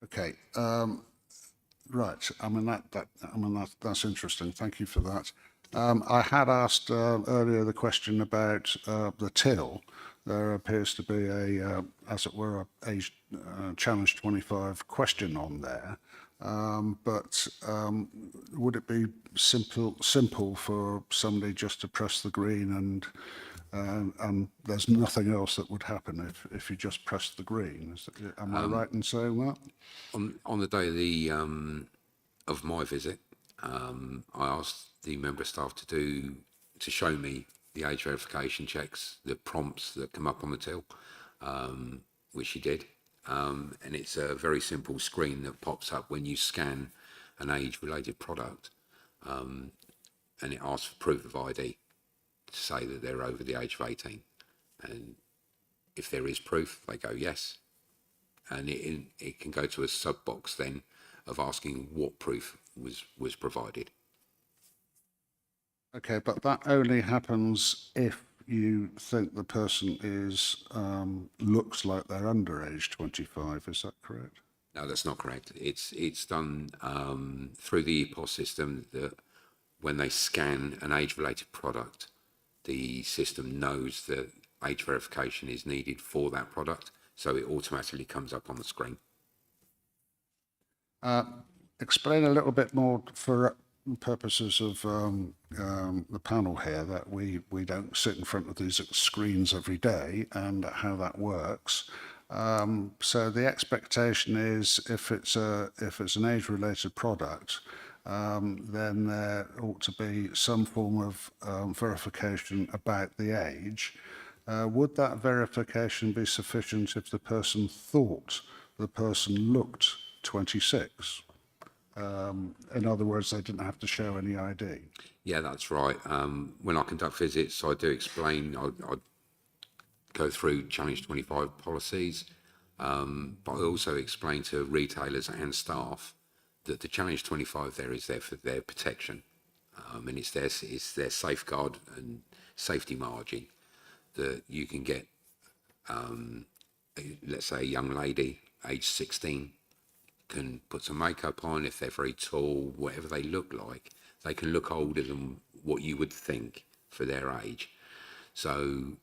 Okay. Right. I mean that's interesting. Thank you for that. I had asked earlier the question about the till. There appears to be a, as it were, a challenge 25 question on there. But would it be simple for somebody just to press the green and there's nothing else that would happen if you just pressed the green? Am I right in saying that? On the day of of my visit, I asked the member of staff to show me the age verification checks, the prompts that come up on the till, which she did. And it's a very simple screen that pops up when you scan an age-related product, and it asks for proof of ID to say that they're over the age of 18. And if there is proof, they go yes. And it can go to a sub box then of asking what proof was provided. Okay, but that only happens if you think the person looks like they're under age 25. Is that correct? No, that's not correct. It's done through the EPOS system that when they scan an age-related product, the system knows that age verification is needed for that product, so it automatically comes up on the screen. Explain a little bit more for purposes of the panel here, that we don't sit in front of these screens every day and how that works. So the expectation is if it's an age-related product, then there ought to be some form of verification about the age. Would that verification be sufficient if the person thought the person looked 26? In other words, they didn't have to show any ID. Yeah, that's right. When I conduct visits, I do explain, I go through Challenge 25 policies, but I also explain to retailers and staff that the Challenge 25 there is there for their protection, and it's their safeguard and safety margin that you can get, let's say a young lady, age 16, can put some makeup on. If they're very tall, whatever they look like, they can look older than what you would think for their age. So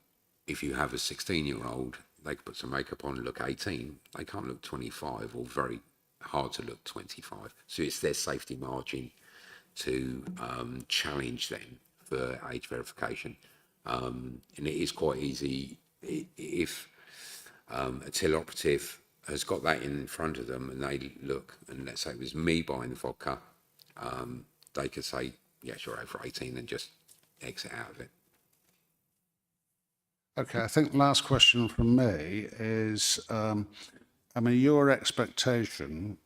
if you have a 16-year-old, they can put some makeup on and look 18. They can't look 25, or very hard to look 25. So it's their safety margin to challenge them for age verification. And it is quite easy if a till operative has got that in front of them and they look, and let's say it was me buying the vodka, they could say, yes, you're over 18, and just exit out of it. Okay, I think last question from me is, I mean, your expectation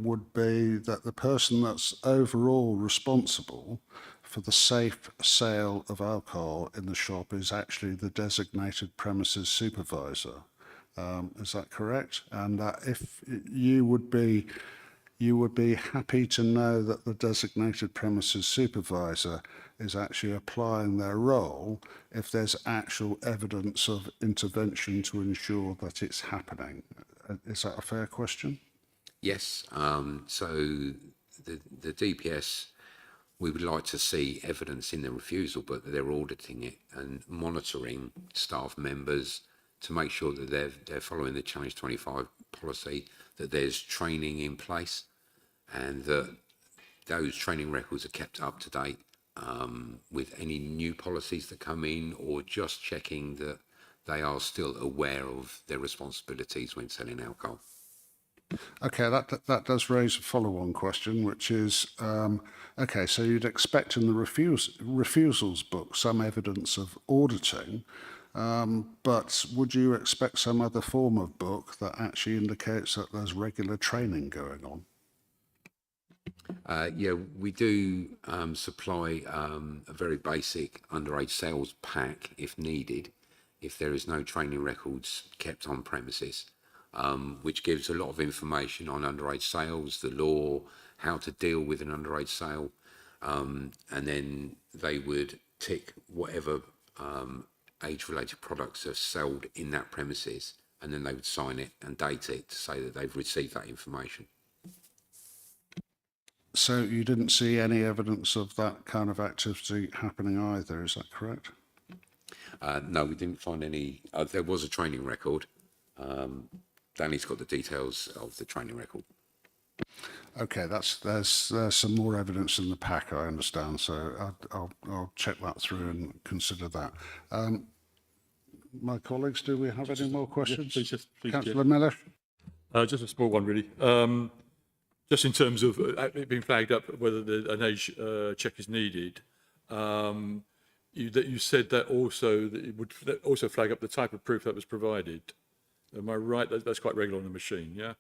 would be that the person that's overall responsible for the safe sale of alcohol in the shop is actually the designated premises supervisor. Is that correct? And if you would be happy to know that the designated premises supervisor is actually applying their role if there's actual evidence of intervention to ensure that it's happening. Is that a fair question? Yes. So the DPS, we would like to see evidence in the refusal, but they're auditing it and monitoring staff members to make sure that they're following the Challenge 25 policy, that there's training in place, and that those training records are kept up to date with any new policies that come in, or just checking that they are still aware of their responsibilities when selling alcohol. Okay, that does raise a follow-on question, which is, okay, so you'd expect in the refusals book some evidence of auditing, but would you expect some other form of book that actually indicates that there's regular training going on? Yeah, we do supply a very basic underage sales pack if needed, if there is no training records kept on premises, which gives a lot of information on underage sales, the law, how to deal with an underage sale. and then they would tick whatever age-related products are sold in that premises, and then they would sign it and date it to say that they've received that information. So you didn't see any evidence of that kind of activity happening either, is that correct? No, we didn't find any. There was a training record. Danny's got the details of the training record. Okay, there's some more evidence in the pack, I understand, so I'll check that through and consider that. My colleagues, do we have any more questions? Please, Councillor Miller? Just a small one, really. Just in terms of it being flagged up whether an age check is needed, you said that it would also flag up the type of proof that was provided. Am I right? That's quite regular on the machine, yeah?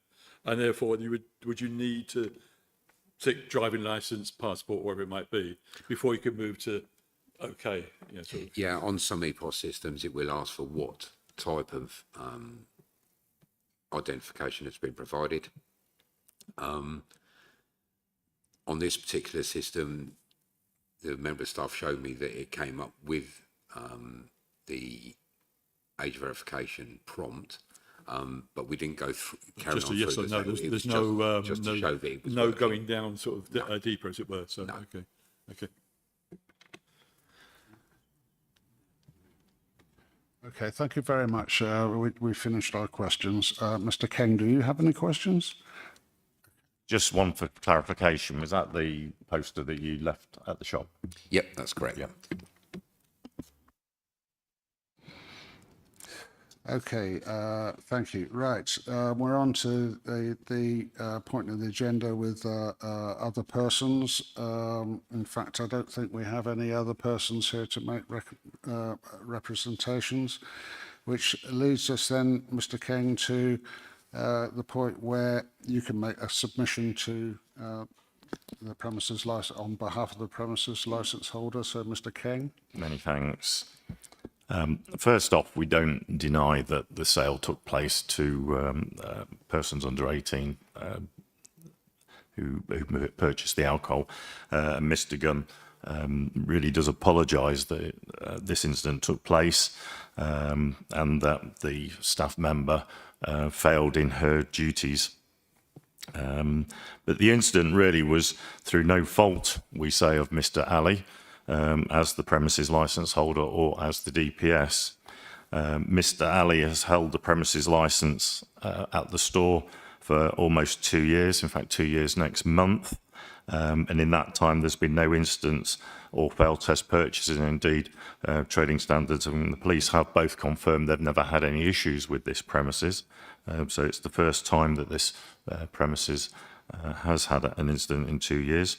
And therefore, would you need to take driving license, passport, whatever it might be, before you could move to okay? Yeah, sort of. Yeah, on some EPOS systems, it will ask for what type of identification has been provided. On this particular system, the member of staff showed me that it came up with the age verification prompt, but we didn't go through. Just a yes or no. There's no just to show that it was no working. going down sort of deeper, as it were. So No. okay. Okay, thank you very much. We finished our questions. Mr. King, do you have any questions? Just one for clarification. Was that the poster that you left at the shop? Yep, that's correct. Yep. Okay, thank you. Right, we're on to the point of the agenda with other persons. In fact, I don't think we have any other persons here to make representations, which leads us then, Mr. King, to the point where you can make a submission to the premises license on behalf of the premises license holder. So, Mr. King. Many thanks. First off, we don't deny that the sale took place to persons under 18 who purchased the alcohol. Mr. Gunn really does apologise that this incident took place and that the staff member failed in her duties. But the incident really was through no fault, we say, of Mr. Ali, as the premises licence holder or as the DPS. Mr. Ali has held the premises licence at the store for almost 2 years, in fact 2 years next month. And in that time there's been no incidents or failed test purchases, and indeed trading standards and the police have both confirmed they've never had any issues with this premises. So it's the first time that this premises has had an incident in 2 years.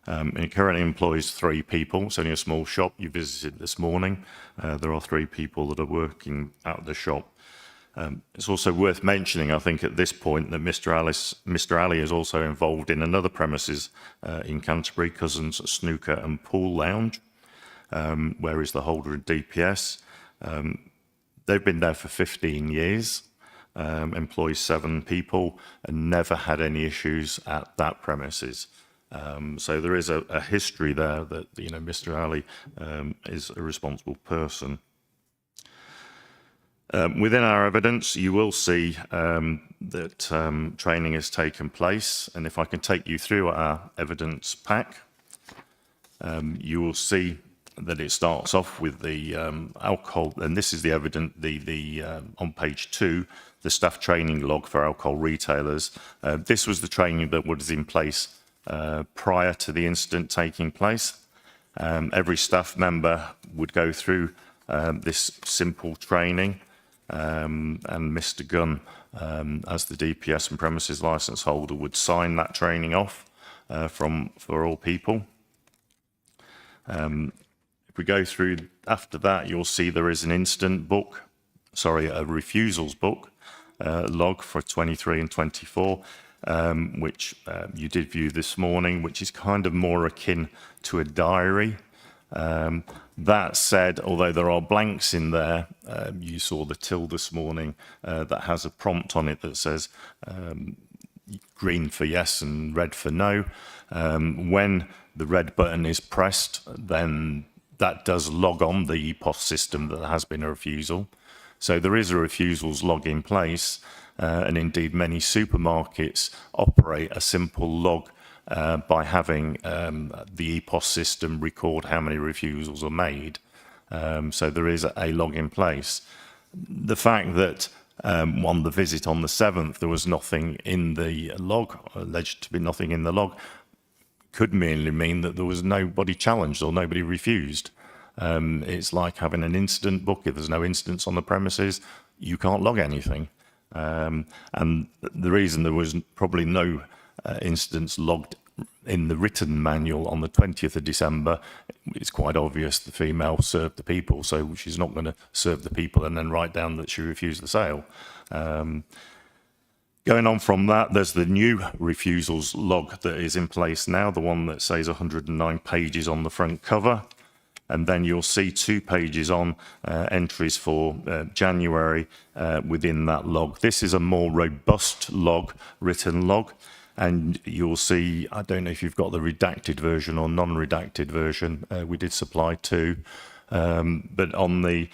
It currently employs 3 people. It's only a small shop. You visited this morning. There are 3 people that are working at the shop. It's also worth mentioning, I think, at this point that Mr. Ali is also involved in another premises in Canterbury, Cousins Snooker and Pool Lounge, where he's the holder of DPS. They've been there for 15 years, employs 7 people, and never had any issues at that premises. So there is a history there that, you know, Mr. Ali is a responsible person. Within our evidence, you will see that training has taken place, and if I can take you through our evidence pack, you will see that it starts off with the alcohol, and this is the evidence, on page 2, the staff training log for alcohol retailers. This was the training that was in place prior to the incident taking place. Every staff member would go through this simple training, and Mr. Gunn, as the DPS and premises licence holder, would sign that training off for all people. If we go through after that, you'll see there is an incident book, a refusals book, log for 23 and 24, which you did view this morning, which is kind of more akin to a diary. That said, although there are blanks in there, you saw the till this morning that has a prompt on it that says green for yes and red for no. When the red button is pressed, then that does log on the EPOS system that there has been a refusal. So there is a refusals log in place, and indeed many supermarkets operate a simple log by having the EPOS system record how many refusals are made. So there is a log in place. The fact that on the visit on the 7th there was nothing in the log, alleged to be nothing in the log, could merely mean that there was nobody challenged or nobody refused. It's like having an incident book. If there's no incidents on the premises, you can't log anything. And the reason there was probably no incidents logged in the written manual on the 20th of December, it's quite obvious the female served the people, so she's not going to serve the people and then write down that she refused the sale. Going on from that, there's the new refusals log that is in place now, the one that says 109 pages on the front cover. And then you'll see 2 pages on entries for January within that log. This is a more robust log, written log. And you'll see, I don't know if you've got the redacted version or non-redacted version. We did supply 2. But on the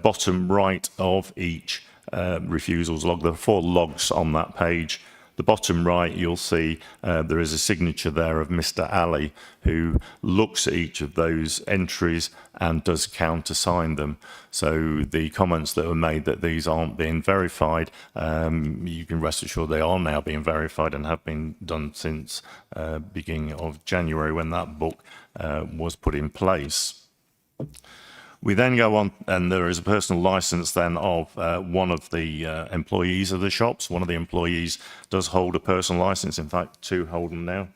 bottom right of each refusals log, there are 4 logs on that page. The bottom right, you'll see there is a signature there of Mr. Ali, who looks at each of those entries and does countersign them. So the comments that were made that these aren't being verified, you can rest assured they are now being verified and have been done since beginning of January when that book was put in place. We then go on, and there is a personal license then of one of the employees of the shops. One of the employees does hold a personal license. In fact, 2 hold them now.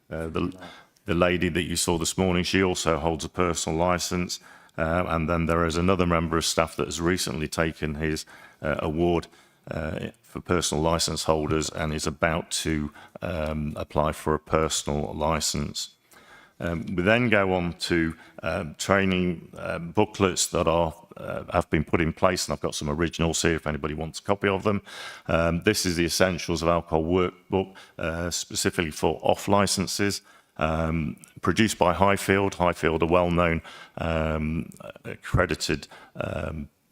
The lady that you saw this morning, she also holds a personal license. And then there is another member of staff that has recently taken his award for personal license holders and is about to apply for a personal license. We then go on to training booklets that have been put in place, and I've got some originals here if anybody wants a copy of them. This is the Essentials of Alcohol Workbook, specifically for off licenses, produced by Highfield. Highfield, a well-known accredited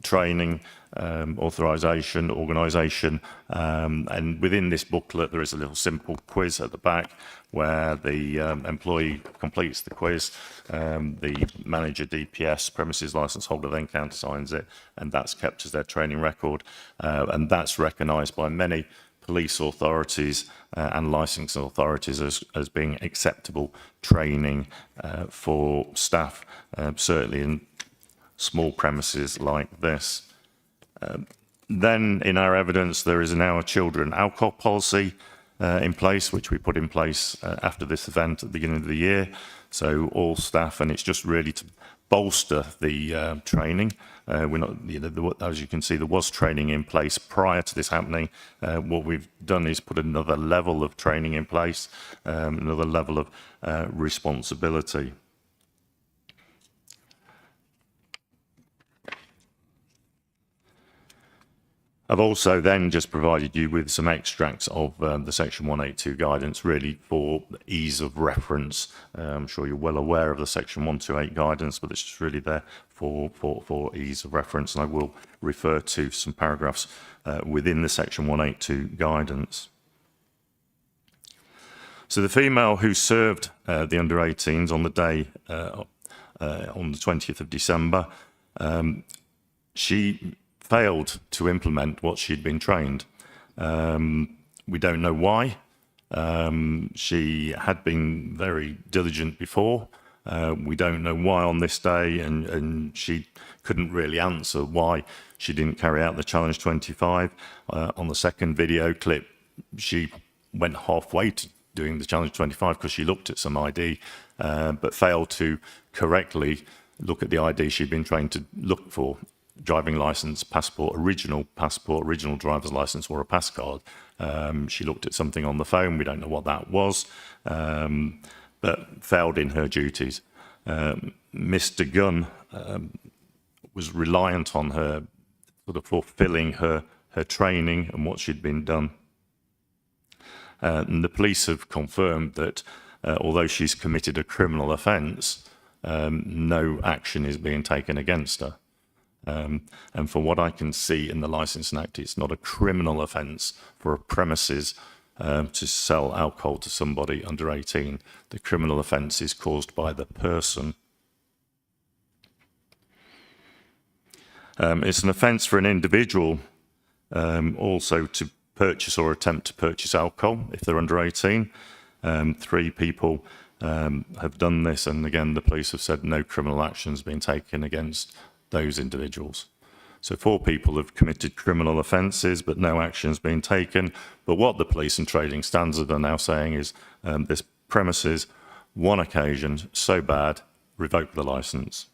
training authorisation organisation, and within this booklet there is a little simple quiz at the back where the employee completes the quiz, the manager DPS premises licence holder then countersigns it, and that's kept as their training record, and that's recognised by many police authorities and licensing authorities as being acceptable training for staff, certainly in small premises like this. Then in our evidence, there is now a children alcohol policy in place, which we put in place after this event at the beginning of the year. So all staff, and it's just really to bolster the training. We're not, as you can see, there was training in place prior to this happening. What we've done is put another level of training in place, another level of responsibility. I've also then just provided you with some extracts of the Section 182 guidance, really for ease of reference. I'm sure you're well aware of the Section 128 guidance, but it's just really there for ease of reference. And I will refer to some paragraphs within the Section 182 guidance. So the female who served the under 18s on the day on the 20th of December, she failed to implement what she'd been trained. We don't know why. She had been very diligent before. We don't know why on this day, and she couldn't really answer why she didn't carry out the Challenge 25. On the second video clip, she went halfway to doing the Challenge 25 because she looked at some ID, but failed to correctly look at the ID she'd been trained to look for. Driving license, passport, original driver's license, or a pass card. She looked at something on the phone. We don't know what that was, but failed in her duties. Mr. Gunn was reliant on her sort of fulfilling her training and what she'd been done. And the police have confirmed that although she's committed a criminal offence, no action is being taken against her. And from what I can see in the Licensing Act, it's not a criminal offence for a premises to sell alcohol to somebody under 18. The criminal offence is caused by the person. It's an offence for an individual also to purchase or attempt to purchase alcohol if they're under 18. 3 people have done this, and again, the police have said no criminal action has been taken against those individuals. So 4 people have committed criminal offences, but no action has been taken. But what the police and trading standards are now saying is this premises, one occasion, so bad, revoke the licence.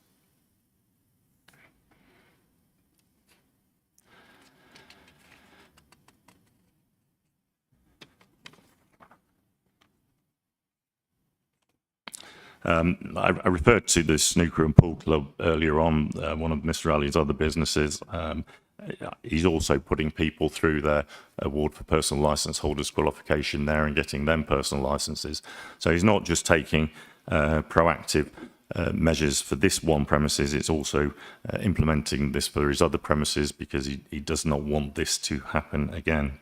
I referred to the snooker and pool club earlier on, one of Mr. Ali's other businesses. He's also putting people through their award for personal licence holders qualification there and getting them personal licences. So he's not just taking proactive measures for this one premises, it's also implementing this for his other premises because he does not want this to happen again.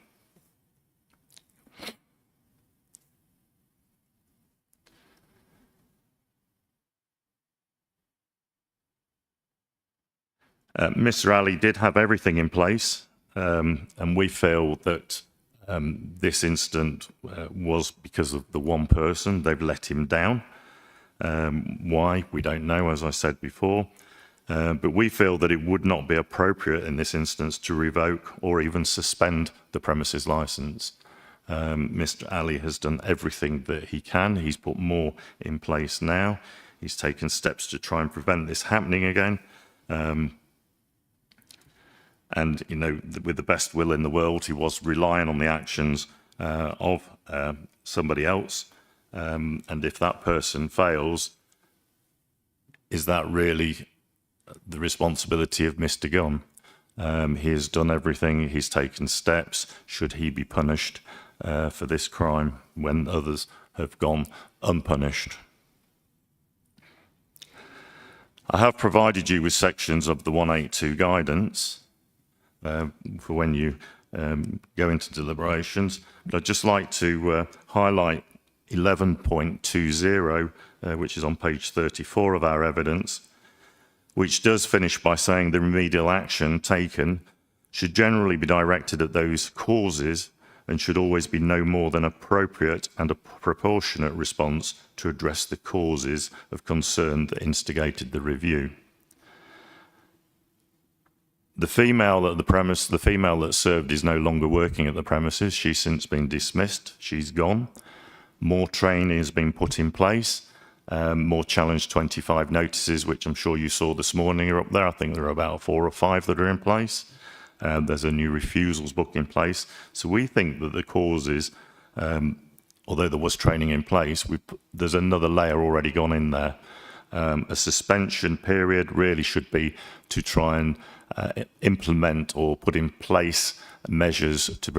Mr. Ali did have everything in place, and we feel that this incident was because of the one person. They've let him down. Why? We don't know, as I said before. But we feel that it would not be appropriate in this instance to revoke or even suspend the premises licence. Mr. Ali has done everything that he can. He's put more in place now. He's taken steps to try and prevent this happening again. And, you know, with the best will in the world, he was relying on the actions of somebody else. And if that person fails, is that really the responsibility of Mr. Gunn? He has done everything. He's taken steps. Should he be punished for this crime when others have gone unpunished? I have provided you with sections of the 182 guidance for when you go into deliberations. But I'd just like to highlight 11.20, which is on page 34 of our evidence, which does finish by saying the remedial action taken should generally be directed at those causes and should always be no more than appropriate and a proportionate response to address the causes of concern that instigated the review. The female at the premise, the female that served is no longer working at the premises. She's since been dismissed. She's gone. More training has been put in place. More Challenge 25 notices, which I'm sure you saw this morning, are up there. I think there are about 4 or 5 that are in place. There's a new refusals book in place. So we think that the causes, although there was training in place, there's another layer already gone in there. A suspension period really should be to try and implement or put in place measures to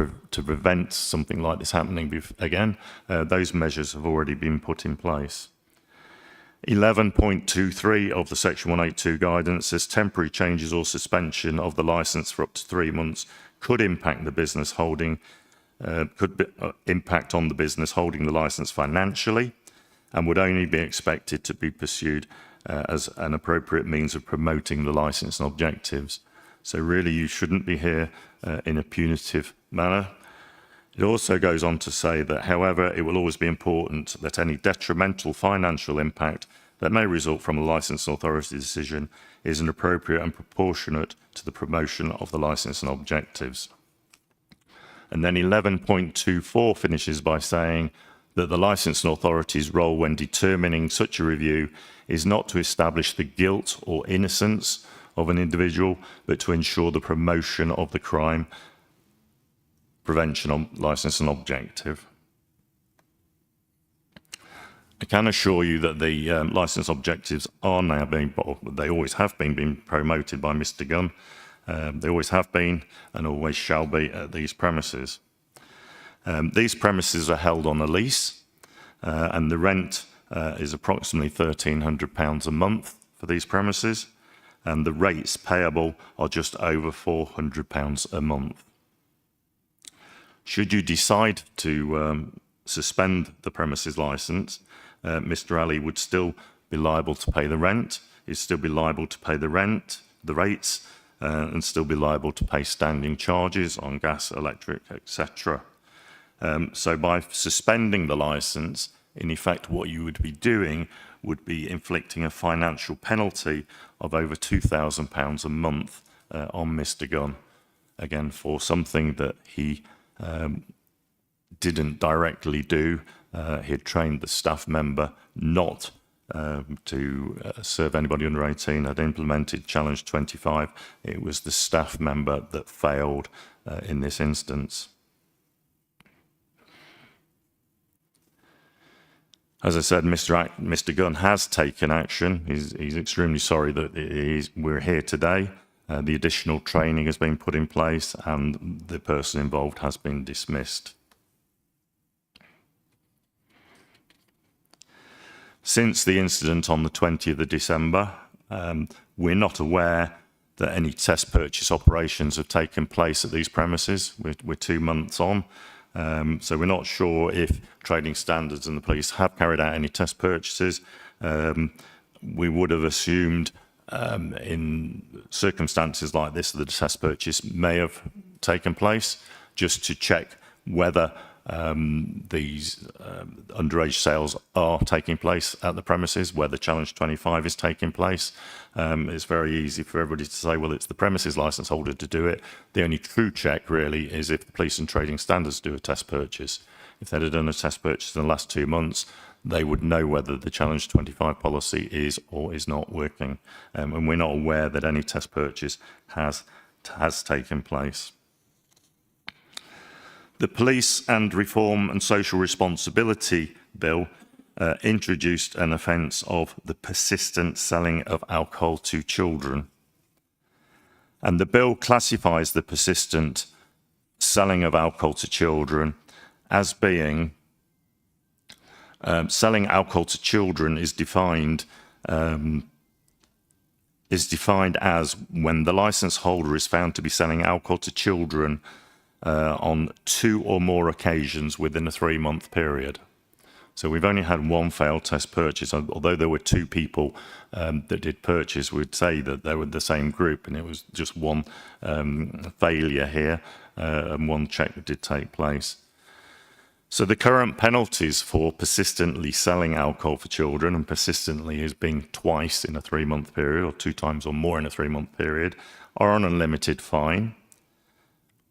prevent something like this happening again. Those measures have already been put in place. 11.23 of the Section 182 guidance says temporary changes or suspension of the licence for up to 3 months could impact the business holding, impact on the business holding the licence financially, and would only be expected to be pursued as an appropriate means of promoting the licence and objectives. So really you shouldn't be here in a punitive manner. It also goes on to say that, however, it will always be important that any detrimental financial impact that may result from a licensing authority decision is appropriate and proportionate to the promotion of the licence and objectives. And then 11.24 finishes by saying that the licensing authority's role when determining such a review is not to establish the guilt or innocence of an individual, but to ensure the promotion of the crime prevention on licence and objective. I can assure you that the licence objectives are now being, well, they always have been promoted by Mr. Gunn. They always have been and always shall be at these premises. These premises are held on a lease. and the rent is approximately £1,300 a month for these premises, and the rates payable are just over £400 a month. Should you decide to suspend the premises licence, Mr. Ali would still be liable to pay the rent, he'd still be liable to pay the rates, and still be liable to pay standing charges on gas, electric, etc. So by suspending the licence, in effect what you would be doing would be inflicting a financial penalty of over £2,000 a month on Mr. Gunn, again for something that he didn't directly do. He had trained the staff member not to serve anybody under 18, had implemented Challenge 25. It was the staff member that failed in this instance. As I said, Mr. Gunn has taken action. He's extremely sorry that we're here today. The additional training has been put in place and the person involved has been dismissed. Since the incident on the 20th of December, we're not aware that any test purchase operations have taken place at these premises. We're 2 months on, so we're not sure if Trading Standards and the police have carried out any test purchases. We would have assumed in circumstances like this that a test purchase may have taken place, just to check whether these underage sales are taking place at the premises, whether Challenge 25 is taking place. It's very easy for everybody to say, well, it's the premises licence holder to do it. The only true check really is if the police and Trading Standards do a test purchase. If they'd have done a test purchase in the last 2 months, they would know whether the Challenge 25 policy is or is not working. And we're not aware that any test purchase has taken place. The Police and Reform and Social Responsibility Bill introduced an offence of the persistent selling of alcohol to children. And the bill classifies the persistent selling of alcohol to children as being selling alcohol to children is defined as when the licence holder is found to be selling alcohol to children on 2 or more occasions within a 3-month period. So we've only had 1 failed test purchase, although there were 2 people that did purchase. We'd say that they were the same group, and it was just 1 failure here and 1 check that did take place. So the current penalties for persistently selling alcohol for children, and persistently is being twice in a 3-month period, or 2 times or more in a 3-month period, are an unlimited fine.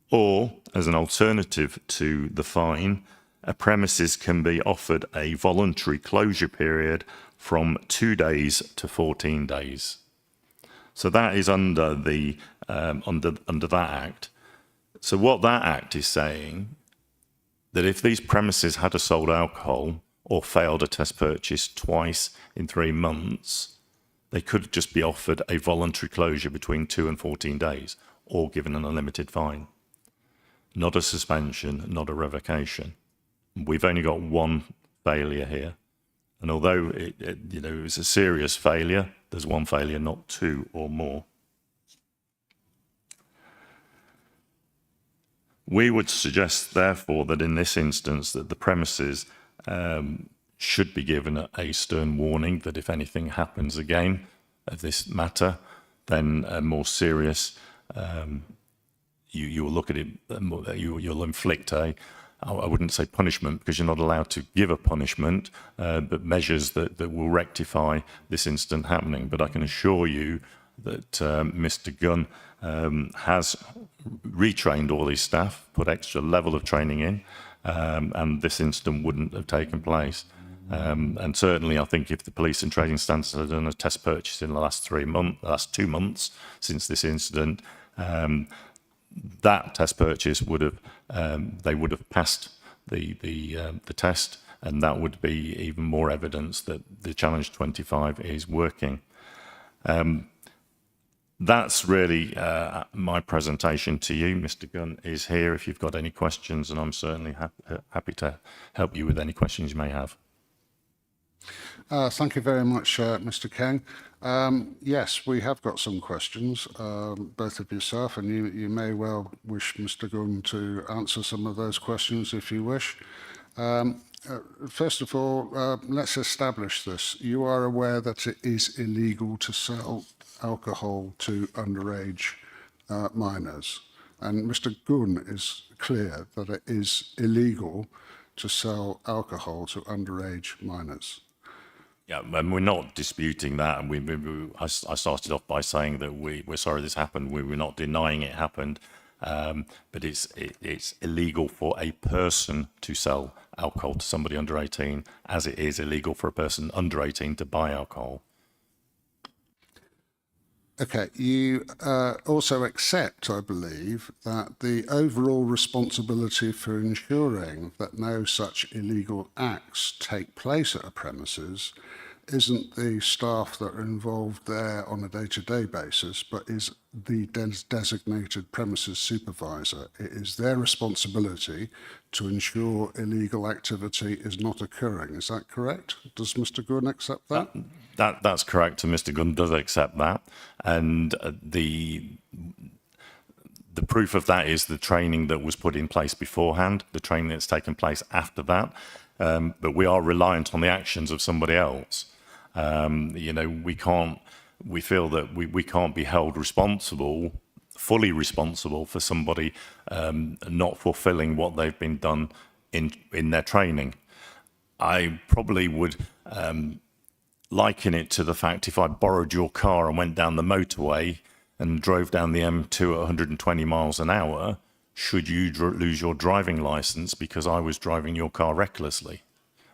Or, as an alternative to the fine, a premises can be offered a voluntary closure period from 2 days to 14 days. So that is under the under that Act. So what that Act is saying, that if these premises had sold alcohol or failed a test purchase twice in 3 months, they could just be offered a voluntary closure between 2 and 14 days, or given an unlimited fine. Not a suspension, not a revocation. We've only got 1 failure here. And although it was a serious failure, there's 1 failure, not 2 or more. We would suggest, therefore, that in this instance, that the premises should be given a stern warning that if anything happens again of this matter, then a more serious you will look at it, you'll inflict I wouldn't say punishment, because you're not allowed to give a punishment, but measures that will rectify this incident happening. But I can assure you that Mr. Gunn has retrained all his staff, put extra level of training in, and this incident wouldn't have taken place. And certainly, I think if the Police and Trading Standards had done a test purchase in the last 2 months since this incident, that test purchase would have they would have passed the test, and that would be even more evidence that the Challenge 25 is working. That's really my presentation to you. Mr. Gunn is here if you've got any questions, and I'm certainly happy to help you with any questions you may have. Thank you very much, Mr. Kang. Yes, we have got some questions, both of yourself, and you may well wish Mr. Gunn to answer some of those questions if you wish. First of all, let's establish this. You are aware that it is illegal to sell alcohol to underage minors, and Mr. Gunn is clear that it is illegal to sell alcohol to underage minors. Yeah, and we're not disputing that. And I started off by saying that we're sorry this happened. We're not denying it happened, but it's illegal for a person to sell alcohol to somebody under 18, as it is illegal for a person under 18 to buy alcohol. Okay, you also accept, I believe, that the overall responsibility for ensuring that no such illegal acts take place at a premises isn't the staff that are involved there on a day-to-day basis, but is the designated premises supervisor. It is their responsibility to ensure illegal activity is not occurring. Is that correct? Does Mr. Gunn accept that? That's correct, and Mr. Gunn does accept that. And the proof of that is the training that was put in place beforehand, the training that's taken place after that. But we are reliant on the actions of somebody else. We feel that we can't be held responsible, fully responsible for somebody not fulfilling what they've been done in their training. I probably would liken it to the fact if I borrowed your car and went down the motorway and drove down the M2 at 120 miles an hour, should you lose your driving license because I was driving your car recklessly?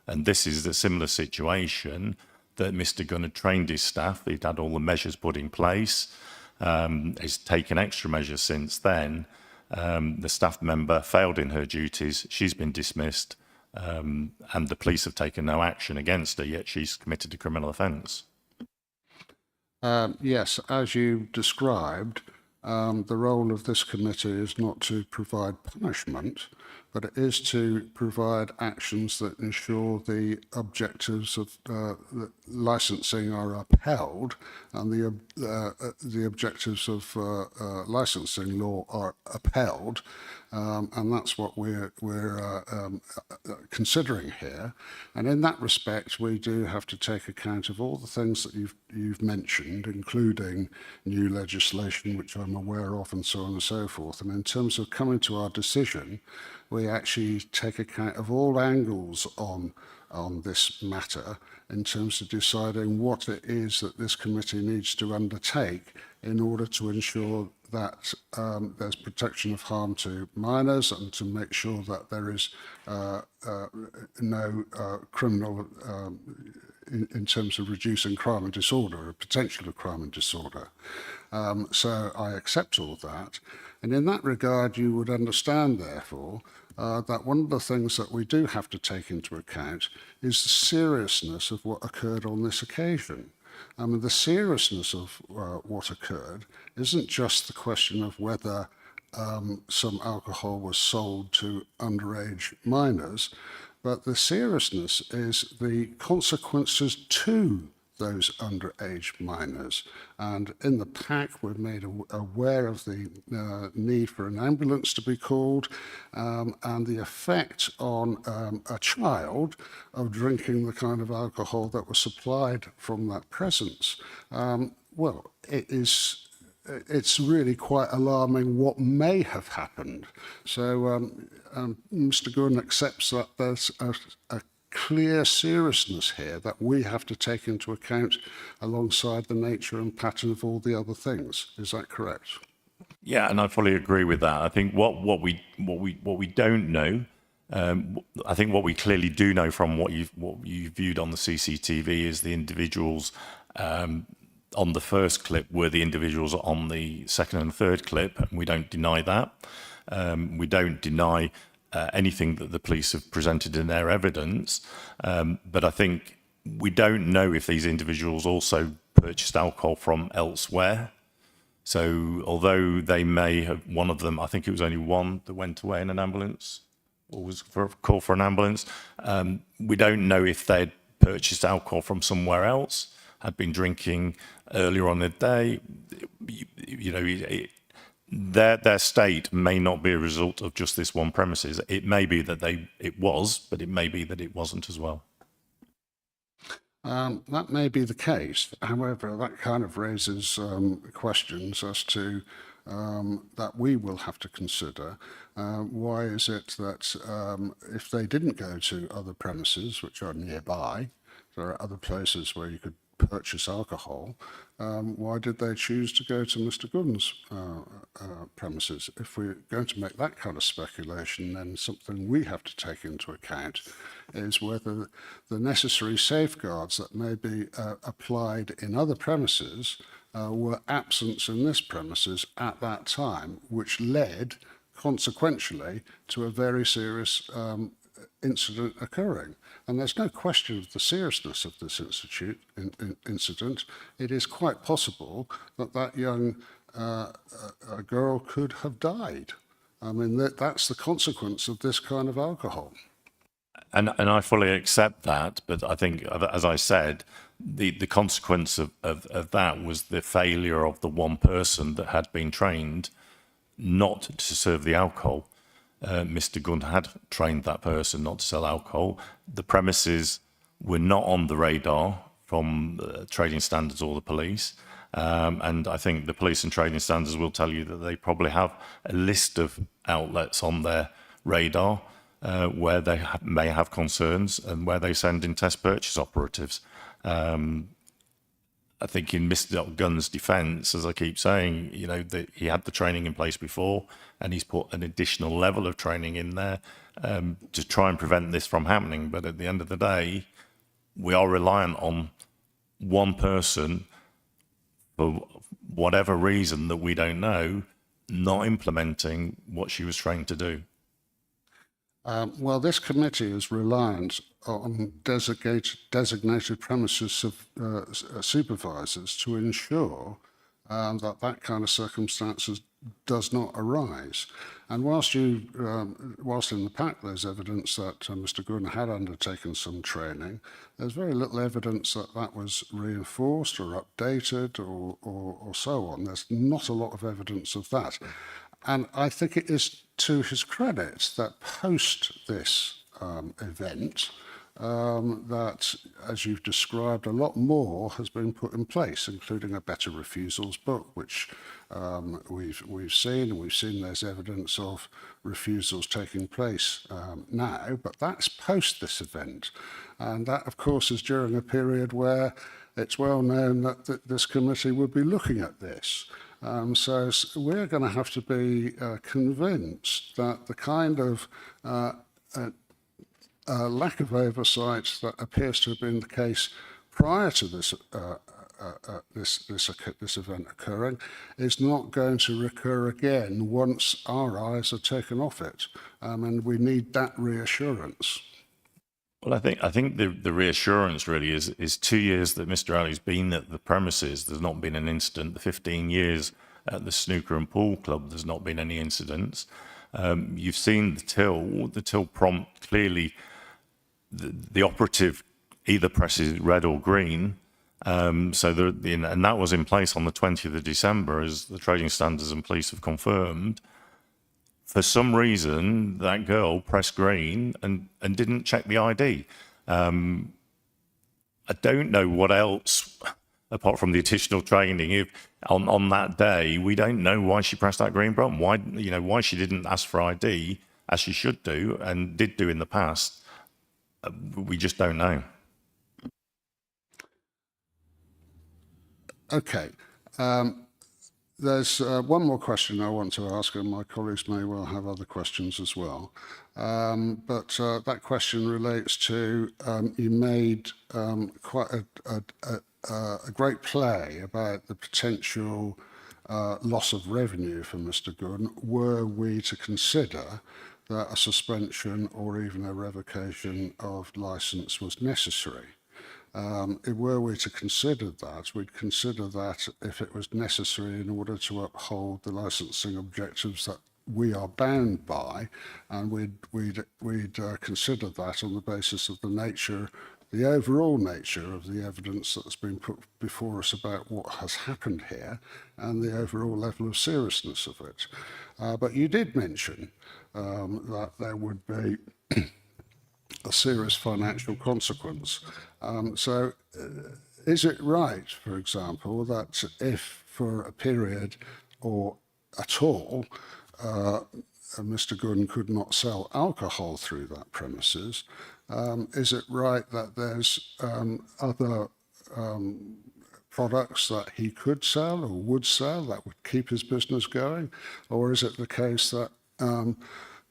And this is a similar situation that Mr. Gunn had trained his staff. He'd had all the measures put in place. He's taken extra measures since then. The staff member failed in her duties. She's been dismissed. And the police have taken no action against her, yet she's committed a criminal offence. Yes, as you described, the role of this committee is not to provide punishment, but it is to provide actions that ensure the objectives of licensing are upheld, and the objectives of licensing law are upheld, and that's what we're considering here. And in that respect, we do have to take account of all the things that you've mentioned, including new legislation, which I'm aware of, and so on and so forth. And in terms of coming to our decision, we actually take account of all angles on this matter in terms of deciding what it is that this committee needs to undertake in order to ensure that there's protection of harm to minors and to make sure that there is no criminal, in terms of reducing crime and disorder, or potential of crime and disorder. So I accept all that. And in that regard, you would understand, therefore, that one of the things that we do have to take into account is the seriousness of what occurred on this occasion. I mean, the seriousness of what occurred isn't just the question of whether some alcohol was sold to underage minors, but the seriousness is the consequences to those underage minors. And in the pack, we're made aware of the need for an ambulance to be called and the effect on a child of drinking the kind of alcohol that was supplied from that presence. Well, it's really quite alarming what may have happened. So Mr. Gunn accepts that there's a clear seriousness here that we have to take into account alongside the nature and pattern of all the other things. Is that correct? Yeah, and I fully agree with that. I think what we don't know, I think what we clearly do know from what you viewed on the CCTV is the individuals on the first clip were the individuals on the second and third clip, and we don't deny that. We don't deny anything that the police have presented in their evidence, but I think we don't know if these individuals also purchased alcohol from elsewhere. So although they may have, one of them, I think it was only one that went away in an ambulance or was for a call for an ambulance, we don't know if they'd purchased alcohol from somewhere else, had been drinking earlier on in the day, their state may not be a result of just this one premises. It may be that it was, but it may be that it wasn't as well. That may be the case. However, that kind of raises questions as to that we will have to consider. Why is it that if they didn't go to other premises which are nearby, there are other places where you could purchase alcohol, why did they choose to go to Mr. Gunns' premises? If we're going to make that kind of speculation, then something we have to take into account is whether the necessary safeguards that may be applied in other premises were absent in this premises at that time, which led consequentially to a very serious incident occurring. And there's no question of the seriousness of this incident. It is quite possible that that young girl could have died. I mean, that's the consequence of this kind of alcohol. And I fully accept that, but I think, as I said, the consequence of that was the failure of the one person that had been trained not to serve the alcohol. Mr. Gunn had trained that person not to sell alcohol. The premises were not on the radar from trading standards or the police. And I think the police and trading standards will tell you that they probably have a list of outlets on their radar where they may have concerns and where they send in test purchase operatives. I think in Mr. Gunn's defence, as I keep saying, that he had the training in place before, and he's put an additional level of training in there to try and prevent this from happening. But at the end of the day, we are reliant on one person, for whatever reason that we don't know, not implementing what she was trained to do. Well, this committee is reliant on designated premises supervisors to ensure that kind of circumstances does not arise. And whilst in the pack there's evidence that Mr. Gunn had undertaken some training, there's very little evidence that that was reinforced or updated or so on. There's not a lot of evidence of that. And I think it is to his credit that post this event, that, as you've described, a lot more has been put in place, including a better refusals book, which we've seen, and we've seen there's evidence of refusals taking place now, but that's post this event. And that, of course, is during a period where it's well known that this committee would be looking at this. So we're going to have to be convinced that the kind of lack of oversight that appears to have been the case prior to this this event occurring is not going to recur again once our eyes are taken off it, and we need that reassurance. Well, I think the reassurance really is 2 years that Mr. Ali's been at the premises. There's not been an incident. The 15 years at the snooker and pool club, there's not been any incidents. You've seen the till prompt clearly. The operative either presses red or green. And that was in place on the 20th of December, as the trading standards and police have confirmed. For some reason, that girl pressed green and didn't check the ID. I don't know what else, apart from the additional training, if on that day, we don't know why she pressed that green button, why she didn't ask for ID, as she should do and did do in the past. We just don't know. Okay. There's one more question I want to ask, and my colleagues may well have other questions as well. But that question relates to, you made quite a great play about the potential loss of revenue for Mr. Gunn were we to consider that a suspension or even a revocation of licence was necessary. Were we to consider that, we'd consider that if it was necessary in order to uphold the licensing objectives that we are bound by, and we'd consider that on the basis of the nature the overall nature of the evidence that's been put before us about what has happened here and the overall level of seriousness of it. But you did mention that there would be a serious financial consequence. So is it right, for example, that if for a period or at all, Mr. Gunn could not sell alcohol through that premises, is it right that there's other products that he could sell or would sell that would keep his business going? Or is it the case that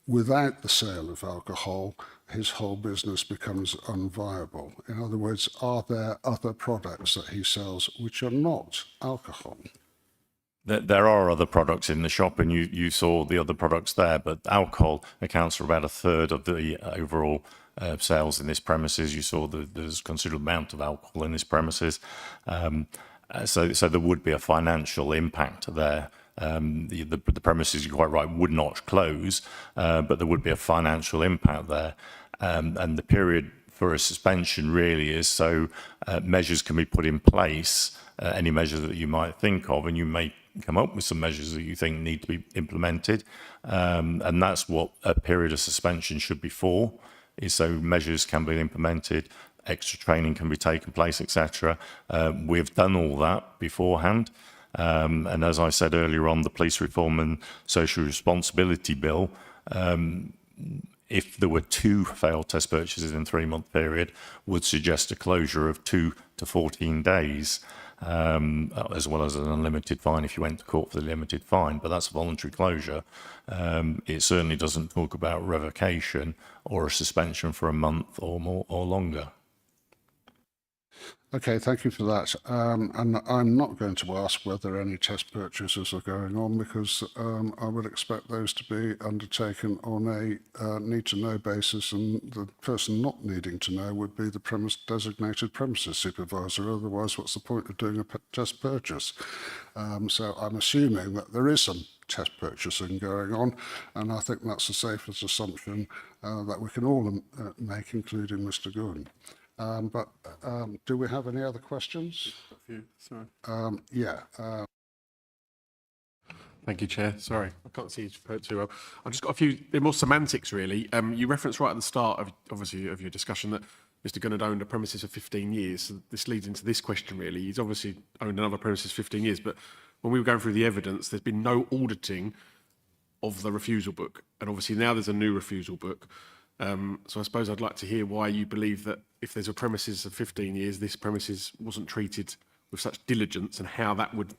without the sale of alcohol, his whole business becomes unviable? In other words, are there other products that he sells which are not alcohol? There are other products in the shop, and you saw the other products there, but alcohol accounts for about a third of the overall sales in this premises. You saw that there's a considerable amount of alcohol in this premises. So there would be a financial impact there. The premises, you're quite right, would not close, but there would be a financial impact there. And the period for a suspension really is so measures can be put in place, any measures that you might think of, and you may come up with some measures that you think need to be implemented. And that's what a period of suspension should be for, is so measures can be implemented, extra training can be taken place, etc. We've done all that beforehand. And as I said earlier on, the Police Reform and Social Responsibility Bill, if there were 2 failed test purchases in a 3-month period, would suggest a closure of 2 to 14 days, as well as an unlimited fine if you went to court for the limited fine. But that's a voluntary closure. It certainly doesn't talk about revocation or a suspension for a month or more or longer. Okay, thank you for that. And I'm not going to ask whether any test purchases are going on, because I would expect those to be undertaken on a need-to-know basis, and the person not needing to know would be the designated premises supervisor. Otherwise, what's the point of doing a test purchase? So I'm assuming that there is some test purchasing going on, and I think that's the safest assumption that we can all make, including Mr. Gunn. But do we have any other questions? Sorry. Yeah. Thank you, Chair. Sorry, I can't see you too well. I've just got a few, they're more semantics really. You referenced right at the start of, obviously, of your discussion that Mr. Gunn had owned a premises for 15 years. So this leads into this question really. He's obviously owned another premises 15 years, but when we were going through the evidence, there's been no auditing of the refusal book. And obviously now there's a new refusal book. So I suppose I'd like to hear why you believe that if there's a premises of 15 years, this premises wasn't treated with such diligence, and how that would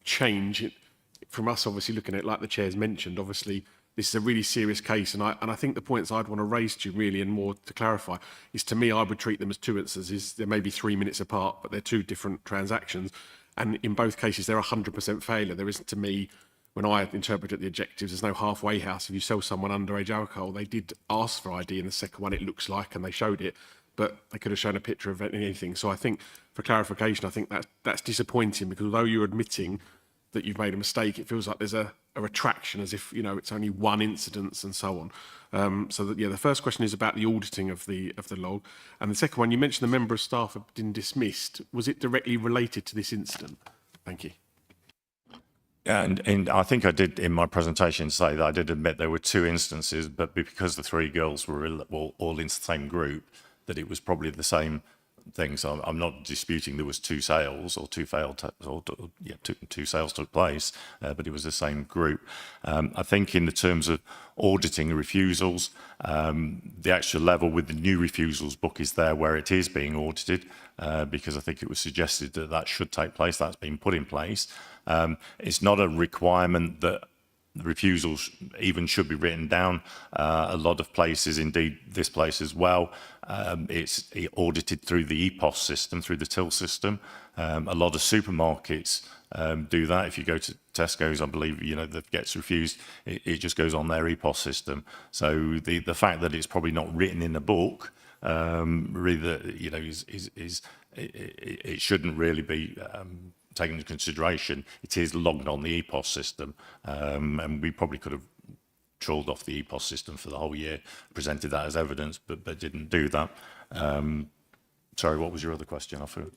change it from us obviously looking at it, like the Chair's mentioned. Obviously, this is a really serious case, and I think the points I'd want to raise to you really, and more to clarify, is to me I would treat them as 2 instances. There may be 3 minutes apart, but they're 2 different transactions, and in both cases they're 100% failure. There isn't, to me, when I interpreted the objectives, there's no halfway house. If you sell someone underage alcohol, they did ask for ID in the second one, it looks like, and they showed it, but they could have shown a picture of anything. So I think, for clarification, I think that's disappointing, because although you're admitting that you've made a mistake, it feels like there's a retraction, as if, you know, it's only 1 incident and so on. So that, yeah, the first question is about the auditing of the log, and the second one, you mentioned the member of staff had been dismissed. Was it directly related to this incident? Thank you. And I think I did in my presentation say that I did admit there were 2 instances, but because the 3 girls were all in the same group, that it was probably the same thing. So I'm not disputing there was 2 sales or 2 failed, or yeah, two sales took place, but it was the same group. I think in the terms of auditing refusals, the actual level with the new refusals book is there where it is being audited, because I think it was suggested that that should take place. That's been put in place. It's not a requirement that the refusals even should be written down. A lot of places, indeed this place as well, it's audited through the EPOS system, through the till system. A lot of supermarkets do that. If you go to Tesco's, I believe, you know, that gets refused, it just goes on their EPOS system. So the fact that it's probably not written in the book, really, you know, it shouldn't really be taken into consideration. It is logged on the EPOS system, and we probably could have trawled off the EPOS system for the whole year, presented that as evidence, but didn't do that. Sorry, what was your other question? I thought.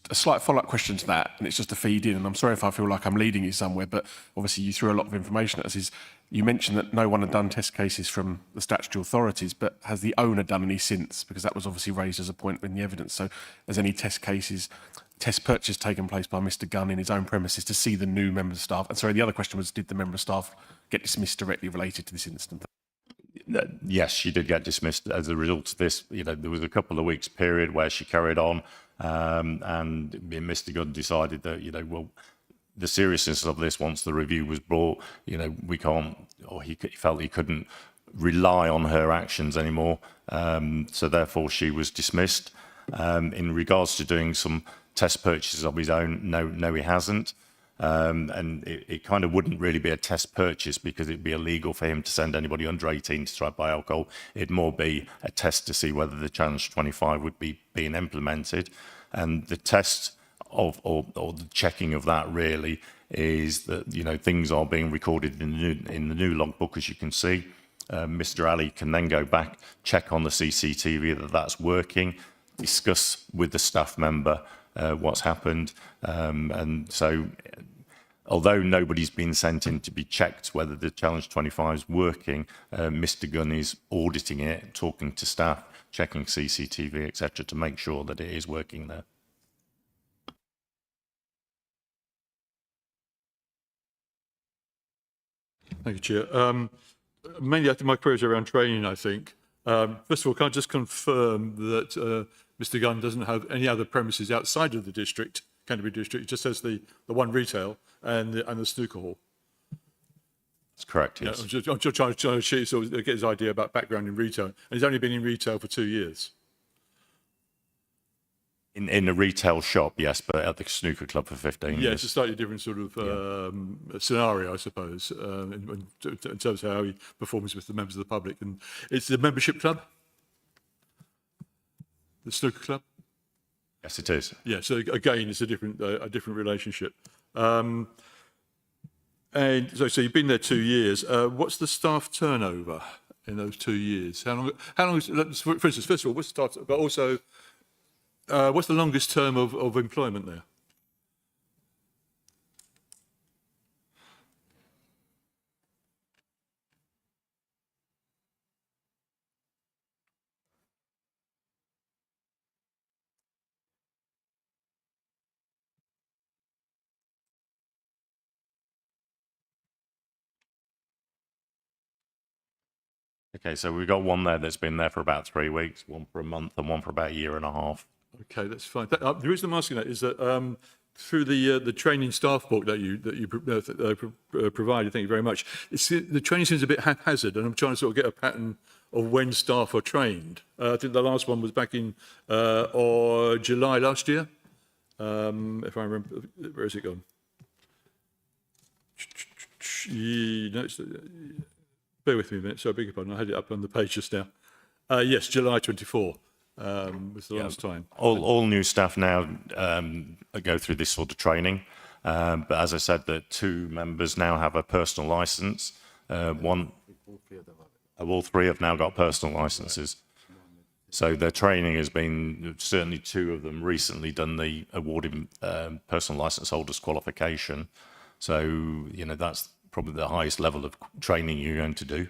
A slight follow-up question to that, and it's just a feed in, and I'm sorry if I feel like I'm leading you somewhere, but obviously you threw a lot of information at us. Is you mentioned that no one had done test cases from the statutory authorities, but has the owner done any since? Because that was obviously raised as a point in the evidence. So has any test purchase taken place by Mr Gunn in his own premises to see the new member of staff? And sorry, the other question was, did the member of staff get dismissed directly related to this incident? Yes, she did get dismissed as a result of this. You know, there was a couple of weeks period where she carried on, and Mr Gunn decided that, you know, well, the seriousness of this, once the review was brought, you know, we can't, or he felt he couldn't rely on her actions anymore. So therefore she was dismissed. In regards to doing some test purchases of his own, no, he hasn't. And it kind of wouldn't really be a test purchase because it'd be illegal for him to send anybody under 18 to try to buy alcohol. It'd more be a test to see whether the Challenge 25 would be being implemented. And the test of, or the checking of that really is that, you know, things are being recorded in the new logbook, as you can see. Mr Ali can then go back, check on the CCTV that that's working, discuss with the staff member what's happened. And so, although nobody's been sent in to be checked whether the Challenge 25 is working, Mr Gunn is auditing it, talking to staff, checking CCTV, etc., to make sure that it is working there. Thank you, Chair. Mainly, I think my queries are around training, I think. First of all, can I just confirm that Mr Gunn doesn't have any other premises outside of the district, Canterbury district? It just says the one retail and the snooker hall. That's correct, Yeah, yes. I'm just trying to sort of get his idea about background in retail. And he's only been in retail for 2 years. In a retail shop, yes, but at the snooker club for 15 Yeah, years. it's a slightly different sort of scenario, I suppose, in terms of how he performs with the members of the public. And it's the membership club, the snooker club. Yes, it is. Yeah, so again, it's a different relationship. And so you've been there 2 years. What's the staff turnover in those 2 years? How long is, for instance, first of all, what's the staff, but also, what's the longest term of employment there? Okay, so we've got one there that's been there for about 3 weeks, one for a month, and one for about a year and a half. Okay, that's fine. The reason I'm asking that is that through the training staff book that you provided, thank you very much. The training seems a bit haphazard, and I'm trying to sort of get a pattern of when staff are trained. I think the last one was back in July last year, if I remember. Where has it gone? No, bear with me a minute. Sorry, I beg your pardon. I had it up on the page just now. Yes, July 24 was the last time. All new staff now go through this sort of training. But as I said, the 2 members now have a personal license. All 3 have now got personal licenses. So their training has been, certainly 2 of them recently done the awarded personal license holders qualification. So, you know, that's probably the highest level of training you're going to do.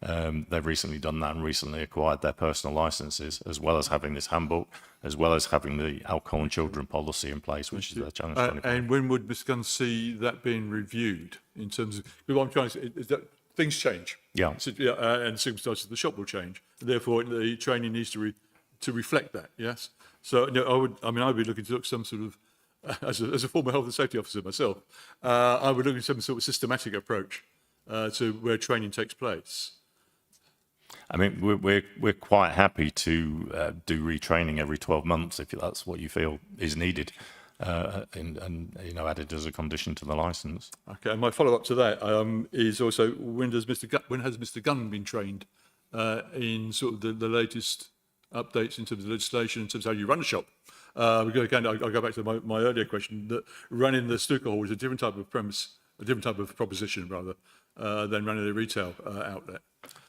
They've recently done that and recently acquired their personal licenses, as well as having this handbook, as well as having the alcohol and children policy in place, which is their Challenge 25. And when would Ms Gunn see that being reviewed in terms of, what I'm trying to say is that things change. Yeah. So, and circumstances of the shop will change. Therefore, the training needs to reflect that, yes? So, no, I would be looking to look some sort of, as a former health and safety officer myself, I would look at some sort of systematic approach to where training takes place. I mean, we're quite happy to do retraining every 12 months if that's what you feel is needed, and you know, added as a condition to the license. Okay, and my follow-up to that is also when has Mr Gunn been trained in sort of the latest updates in terms of legislation, in terms of how you run a shop? Again, I'll go back to my earlier question that running the snooker hall is a different type of premise, a different type of proposition rather than running a retail outlet.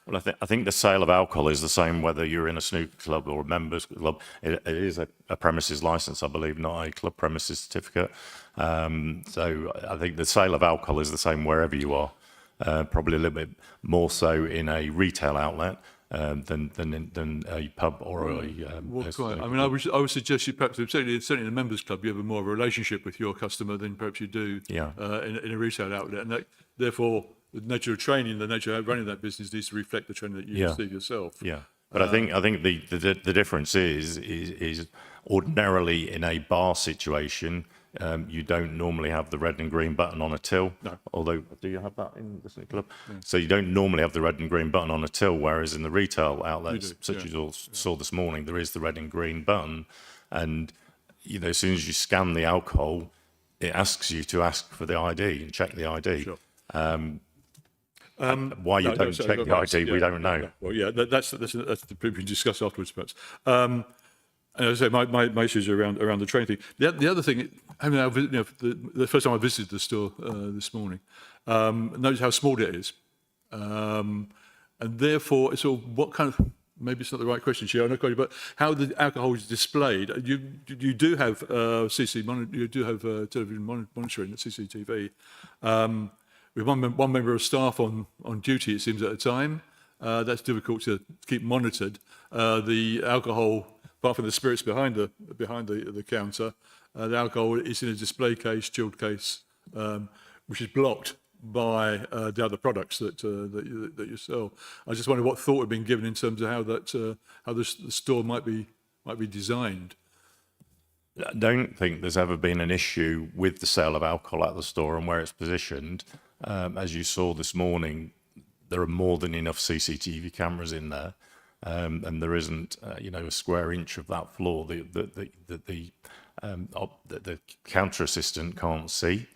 Well, I think the sale of alcohol is the same whether you're in a snooker club or a members club. It is a premises license, I believe, not a club premises certificate. So I think the sale of alcohol is the same wherever you are. Probably a little bit more so in a retail outlet than a pub or a. Well, a quite. I snooker mean, I would suggest you perhaps, certainly in a members club, you have a more of a relationship with your customer than perhaps you do Yeah. In a retail outlet. And that, therefore, the nature of training, the nature of running that business needs to reflect the training that you Yeah. receive yourself. Yeah, but I think the difference is ordinarily in a bar situation, you don't normally have the red and green button on a till. No. Although, do you have that in the snooker club? So you don't normally have the red and green button on a till, whereas in the retail outlets, do, such as you all saw this morning, there is the red and green button, and as soon as you scan the alcohol, it asks you to ask for the ID and check the ID. Sure. Why you don't check the ID, we don't know. Well, yeah, that's the we can discuss afterwards, perhaps. And as I say, my issues are around the train thing. The other thing, I mean, the first time I visited the store this morning, noticed how small it is, and therefore, it's all what kind of. Maybe it's not the right question, Chair, but how the alcohol is displayed. You do have you do have television monitoring at CCTV. With one member of staff on duty, it seems, at a time. That's difficult to keep monitored. The alcohol, apart from the spirits behind the counter, the alcohol is in a display case, chilled case, which is blocked by the other products that you sell. I just wonder what thought had been given in terms of how the store might be designed. I don't think there's ever been an issue with the sale of alcohol at the store and where it's positioned. As you saw this morning, there are more than enough CCTV cameras in there, and there isn't, a square inch of that floor that the counter assistant can't see.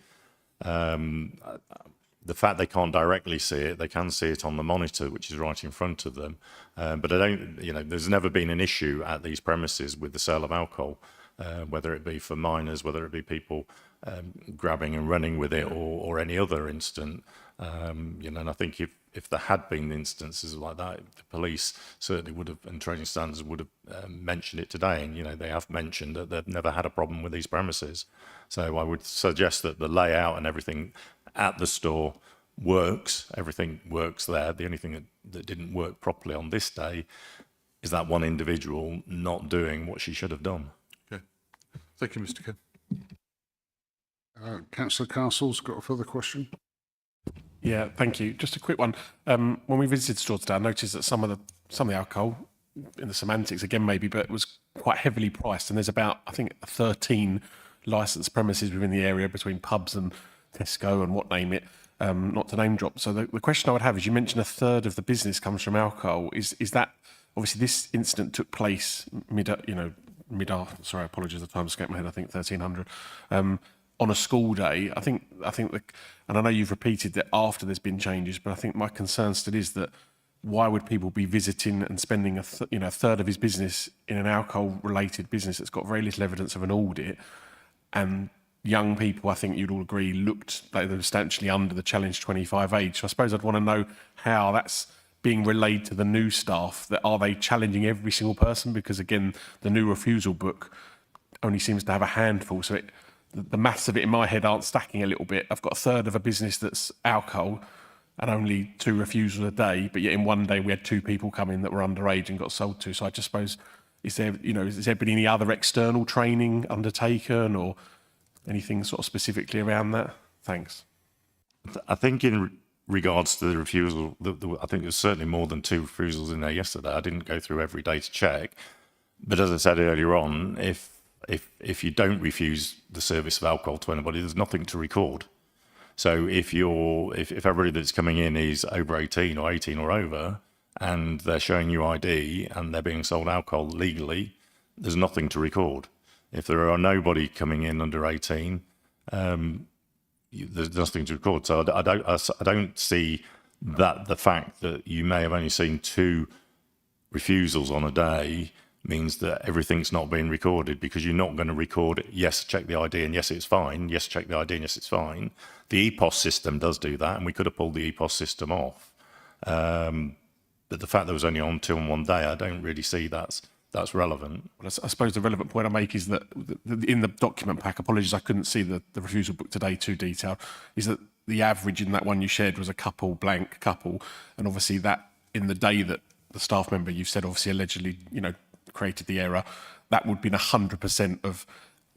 The fact they can't directly see it, they can see it on the monitor, which is right in front of them. But I don't, there's never been an issue at these premises with the sale of alcohol. Whether it be for minors, whether it be people grabbing and running with it, or any other incident, and I think if there had been instances like that, the police certainly would have, and training standards would have mentioned it today, and they have mentioned that they've never had a problem with these premises. So I would suggest that the layout and everything at the store works, everything works there. The only thing that didn't work properly on this day is that one individual not doing what she should have done. Thank you, Mr. Ken. Councillor Castle's got a further question. Yeah, thank you. Just a quick one. When we visited the store today, I noticed that some of the alcohol, in the semantics again maybe, but it was quite heavily priced. And there's about, I think, 13 licensed premises within the area between pubs and Tesco and what name it, not to name drop. So the question I would have is, you mentioned a third of the business comes from alcohol. Is that, obviously this incident took place sorry, apologies, the time escaped my head, I think 1300, on a school day. I think and I know you've repeated that after there's been changes, but I think my concern still is that why would people be visiting and spending a third of his business in an alcohol-related business that's got very little evidence of an audit, and young people, I think you'd all agree, looked like they were substantially under the Challenge 25 age. So I suppose I'd want to know how that's being relayed to the new staff. That are they challenging every single person? Because again, the new refusal book only seems to have a handful. So the maths of it in my head aren't stacking a little bit. I've got a third of a business that's alcohol and only 2 refusals a day, but yet in one day we had 2 people come in that were underage and got sold to. So I just suppose, is there been any other external training undertaken or anything sort of specifically around that? Thanks. I think in regards to the refusal, I think there's certainly more than 2 refusals in there yesterday. I didn't go through every day to check, but as I said earlier on, if you don't refuse the service of alcohol to anybody, there's nothing to record. So if everybody that's coming in is over 18 or 18 or over, and they're showing you ID and they're being sold alcohol legally, there's nothing to record. If there are nobody coming in under 18, there's nothing to record. So I don't see that the fact that you may have only seen 2 refusals on a day means that everything's not being recorded, because you're not going to record, yes, check the ID and yes, it's fine. Yes, check the ID and yes, it's fine. The EPOS system does do that, and we could have pulled the EPOS system off. But the fact that it was only on 2 on one day, I don't really see that's relevant. Well, I suppose the relevant point I make is that in the document pack, apologies, I couldn't see the refusal book today too detailed, is that the average in that one you shared was a couple, blank couple. And obviously that in the day that the staff member you've said obviously allegedly, created the error, that would have been 100% of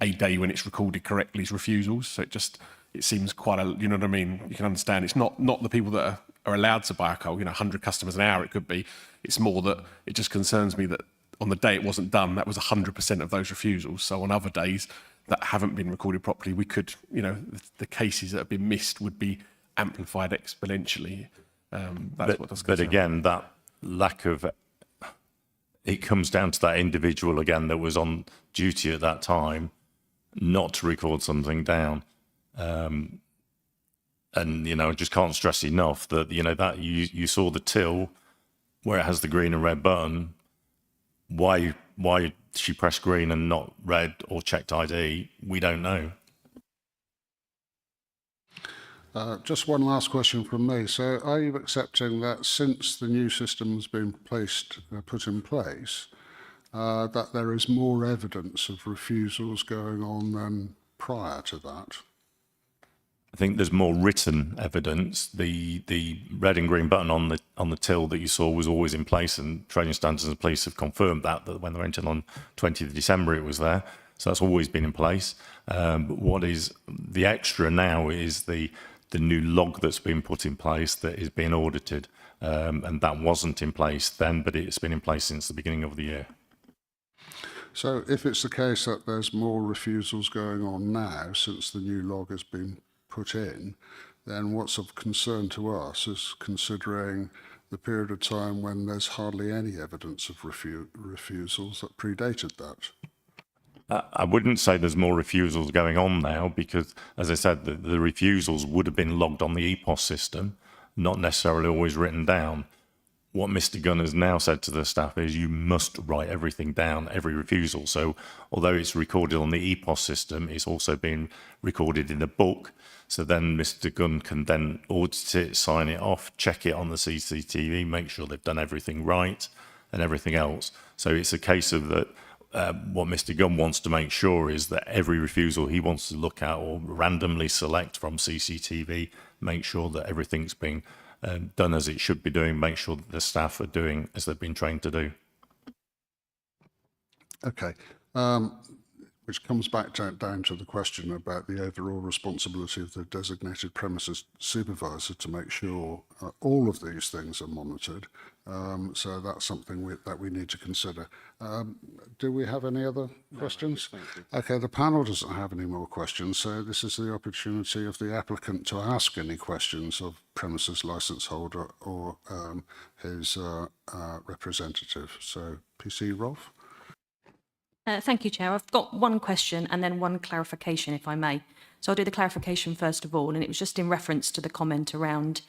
a day when it's recorded correctly as refusals. So it seems quite a, you know what I mean? You can understand it's not the people that are allowed to buy alcohol, 100 customers an hour it could be. It's more that it just concerns me that on the day it wasn't done, that was 100% of those refusals. So on other days that haven't been recorded properly, we could, the cases that have been missed would be amplified exponentially. That's what does concern. But again, that lack of, it comes down to that individual again that was on duty at that time not to record something down. And, I just can't stress enough that, that you saw the till where it has the green and red button. Why she pressed green and not red or checked ID, we don't know. Just one last question from me. So are you accepting that since the new system has been put in place, that there is more evidence of refusals going on than prior to that? I think there's more written evidence. The red and green button on the till that you saw was always in place, and Trading Standards and Police have confirmed that when they went in on 20th of December, it was there. So that's always been in place. But what is the extra now is the new log that's been put in place that is being audited, and that wasn't in place then, but it's been in place since the beginning of the year. So if it's the case that there's more refusals going on now since the new log has been put in, then what's of concern to us is considering the period of time when there's hardly any evidence of refusals that predated that. I wouldn't say there's more refusals going on now because, as I said, the refusals would have been logged on the EPOS system, not necessarily always written down. What Mr. Gunn has now said to the staff is you must write everything down, every refusal. So although it's recorded on the EPOS system, it's also been recorded in a book. So then Mr. Gunn can then audit it, sign it off, check it on the CCTV, make sure they've done everything right and everything else. So it's a case of that what Mr. Gunn wants to make sure is that every refusal he wants to look at or randomly select from CCTV, make sure that everything's being done as it should be doing, make sure that the staff are doing as they've been trained to do. Okay. Which comes back down to the question about the overall responsibility of the designated premises supervisor to make sure all of these things are monitored. So that's something that we need to consider. Do we have any other questions? Okay, the panel doesn't have any more questions, so this is the opportunity of the applicant to ask any questions of premises licence holder or his representative. So, PC Rolf. Thank you, Chair. I've got one question and then one clarification, if I may. So I'll do the clarification first of all, and it was just in reference to the comment around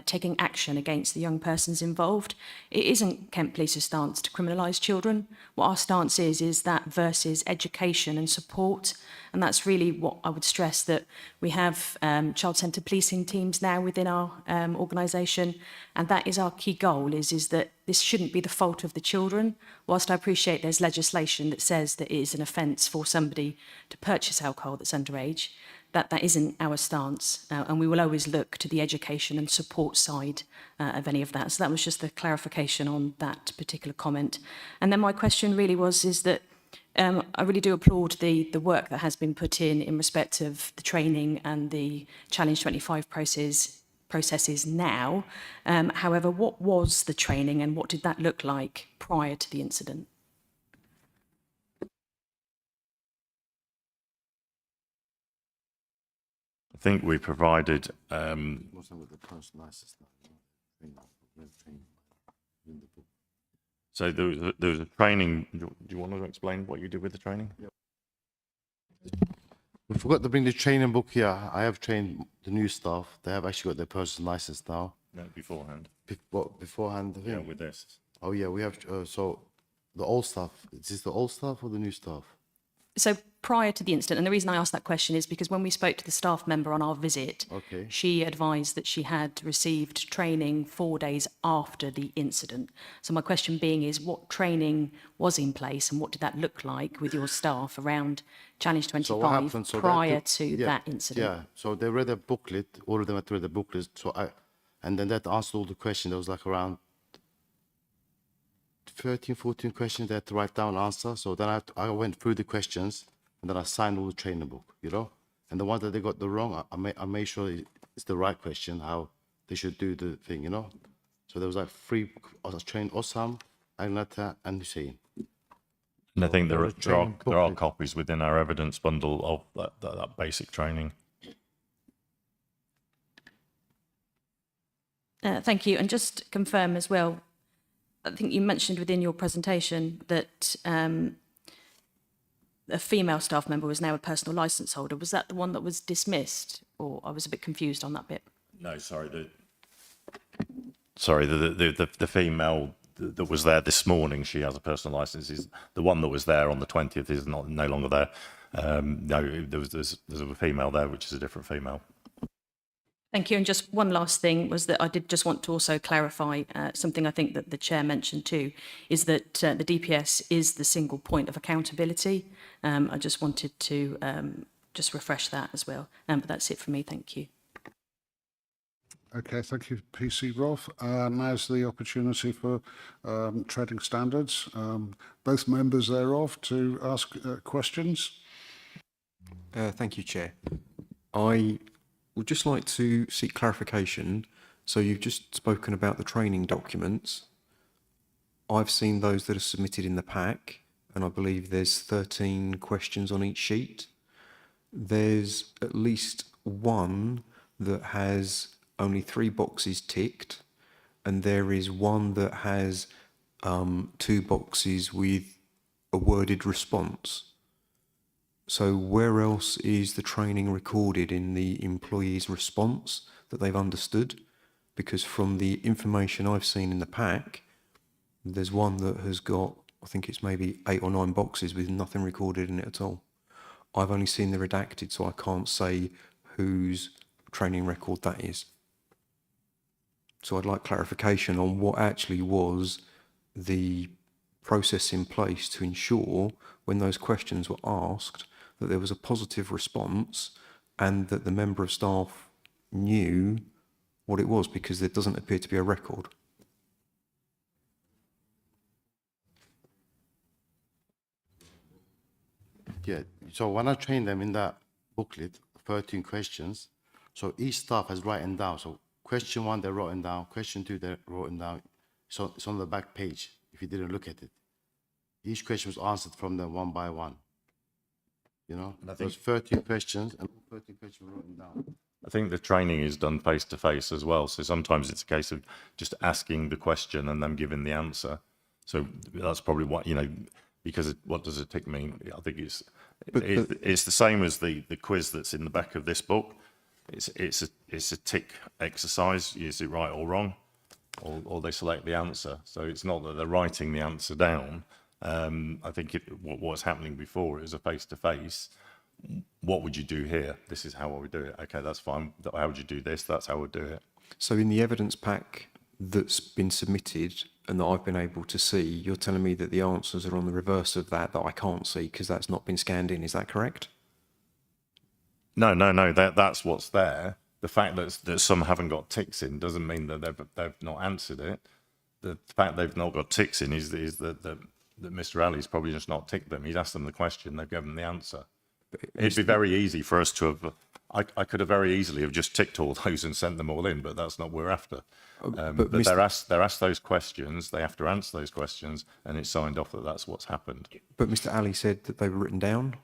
taking action against the young persons involved. It isn't Kent Police's stance to criminalise children. What our stance is that versus education and support, and that's really what I would stress, that we have child-centred policing teams now within our organisation, and that is our key goal, is that this shouldn't be the fault of the children. Whilst I appreciate there's legislation that says that it is an offence for somebody to purchase alcohol that's underage, that isn't our stance, and we will always look to the education and support side of any of that. So that was just the clarification on that particular comment. And then my question really is that I really do applaud the work that has been put in respect of the training and the Challenge 25 processes now. However, what was the training and what did that look like prior to the incident? I think we provided. So there was a training. Do you want to explain what you did with the training? We forgot to bring the training book here. I have trained the new staff. They have actually got their personal license now. No, beforehand. Beforehand? Yeah, with this. Oh, yeah, we have. So the old staff. Is this the old staff or the new staff? So prior to the incident, and the reason I asked that question is because when we spoke to the staff member on our visit, Okay. she advised that she had received training 4 days after the incident. So my question being is, what training was in place and what did that look like with your staff around Challenge 25 So what happened? So that prior took- to yeah, that incident? Yeah, so they read a booklet, all of them had read the booklet, and then that answered all the questions. There was like around 13, 14 questions they had to write down answer. So then I went through the questions and then I signed all the training book, you know? And the ones that they got the wrong, I made sure it's the right question, how they should do the thing, you know? So there was like 3, I was trained Osam, Agnata, and Hussein. And I think there was training there are booklet. copies within our evidence bundle of that basic training. Thank you. And just to confirm as well, I think you mentioned within your presentation that a female staff member was now a personal licence holder. Was that the one that was dismissed? Or I was a bit confused on that bit. No, sorry. The female that was there this morning, she has a personal licence. Is the one that was there on the 20th is no longer there. No, there's a female there, which is a different female. Thank you. And just one last thing was that I did just want to also clarify something I think that the chair mentioned too, is that the DPS is the single point of accountability. I just wanted to just refresh that as well. But that's it for me. Thank you. Okay, thank you, PC Rolf. Now's the opportunity for trading standards, both members thereof, to ask questions. Thank you, Chair. I would just like to seek clarification. So you've just spoken about the training documents. I've seen those that are submitted in the pack, and I believe there's 13 questions on each sheet. There's at least one that has only 3 boxes ticked, and there is one that has 2 boxes with a worded response. So where else is the training recorded in the employee's response that they've understood? Because from the information I've seen in the pack, there's one that has got, I think it's maybe 8 or 9 boxes with nothing recorded in it at all. I've only seen the redacted, so I can't say whose training record that is. So I'd like clarification on what actually was the process in place to ensure when those questions were asked that there was a positive response and that the member of staff knew what it was, because there doesn't appear to be a record. Yeah, so when I trained them in that booklet, 13 questions, so each staff has written down. So question 1, they're written down. Question 2, they're written down. So it's on the back page, if you didn't look at it. Each question was answered from them one by one. You know, there's 13 questions, and all 13 questions were written down. I think the training is done face to face as well. So sometimes it's a case of just asking the question and them giving the answer. So that's probably what, because what does a tick mean? I think it's the same as the quiz that's in the back of this book. It's a tick exercise. Is it right or wrong? Or they select the answer. So it's not that they're writing the answer down. I think what was happening before, it was a face-to-face. What would you do here? This is how I would do it. Okay, that's fine. How would you do this? That's how I would do it. So in the evidence pack that's been submitted and that I've been able to see, you're telling me that the answers are on the reverse of that I can't see because that's not been scanned in. Is that correct? No. That's what's there. The fact that some haven't got ticks in doesn't mean that they've not answered it. The fact they've not got ticks in is that Mr. Ali's probably just not ticked them. He's asked them the question, they've given the answer. It'd be very easy for us to have. I could have very easily have just ticked all those and sent them all in, but that's not what we're after. But they're asked those questions. They have to answer those questions, and it's signed off that that's what's happened. But Mr. Ali said that they were written down.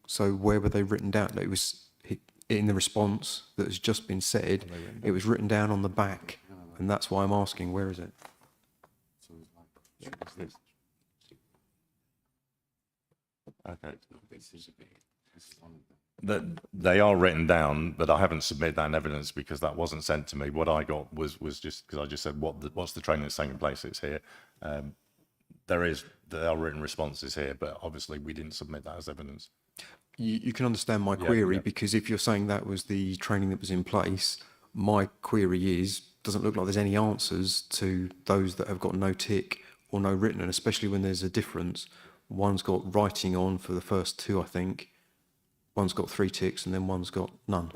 So where were they written down? It was in the response that has just been said. It was written down on the back, and that's why I'm asking, where is it? Okay. That they are written down, but I haven't submitted that in evidence because that wasn't sent to me. What I got was just because I just said what's the training that's taking place. It's here. There are written responses here, but obviously we didn't submit that as evidence. You can understand my Yeah, query yeah. because if you're saying that was the training that was in place, my query doesn't look like there's any answers to those that have got no tick or no written, and especially when there's a difference. One's got writing on for the first two, I think. One's got 3 ticks and then one's got none,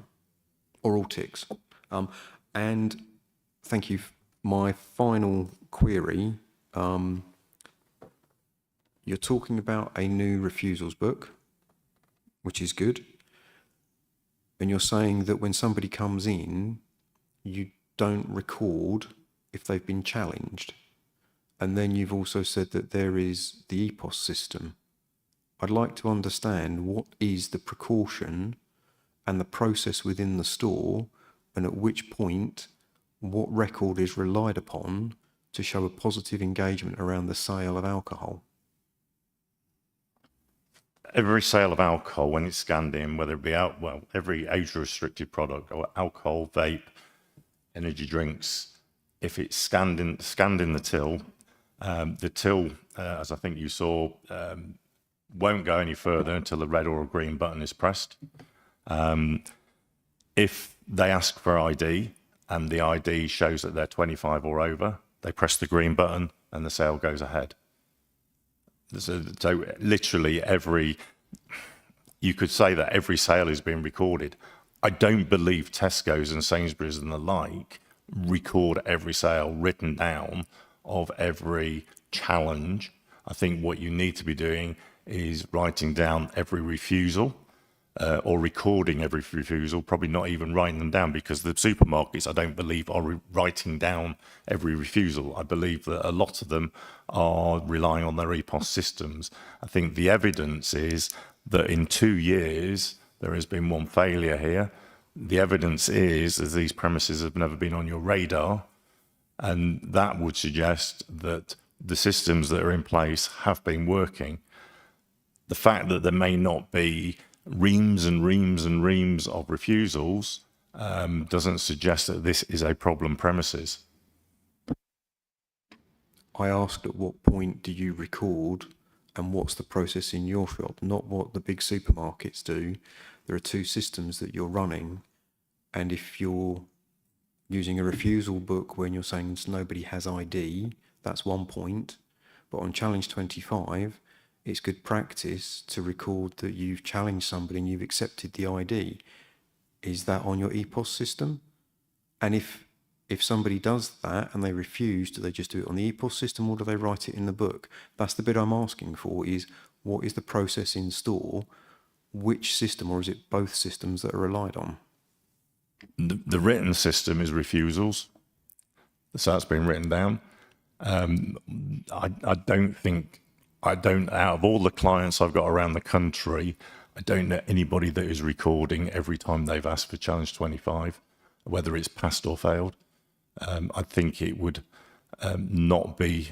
or all ticks. And thank you. My final query, you're talking about a new refusals book, which is good. And you're saying that when somebody comes in, you don't record if they've been challenged. And then you've also said that there is the EPOS system. I'd like to understand what is the precaution and the process within the store, and at which point what record is relied upon to show a positive engagement around the sale of alcohol. Every sale of alcohol, when it's scanned in, whether it be every age-restricted product or alcohol, vape, energy drinks, if it's scanned in the till, as I think you saw, won't go any further until a red or a green button is pressed. If they ask for ID and the ID shows that they're 25 or over, they press the green button and the sale goes ahead. So literally you could say that every sale is being recorded. I don't believe Tesco's and Sainsbury's and the like record every sale written down of every challenge. I think what you need to be doing is writing down every refusal or recording every refusal, probably not even writing them down, because the supermarkets, I don't believe, are writing down every refusal. I believe that a lot of them are relying on their EPOS systems. I think the evidence is that in 2 years, there has been one failure here. The evidence is that these premises have never been on your radar, and that would suggest that the systems that are in place have been working. The fact that there may not be reams and reams and reams of refusals doesn't suggest that this is a problem premises. I asked at what point do you record and what's the process in your shop, not what the big supermarkets do. There are 2 systems that you're running, and if you're using a refusal book when you're saying nobody has ID, that's one point. But on Challenge 25, it's good practice to record that you've challenged somebody and you've accepted the ID. Is that on your EPOS system? And if somebody does that and they refuse, do they just do it on the EPOS system or do they write it in the book? That's the bit I'm asking for, is what is the process in store? Which system, or is it both systems that are relied on? The written system is refusals. So that's been written down. I don't, out of all the clients I've got around the country, I don't know anybody that is recording every time they've asked for Challenge 25, whether it's passed or failed. I think it would not be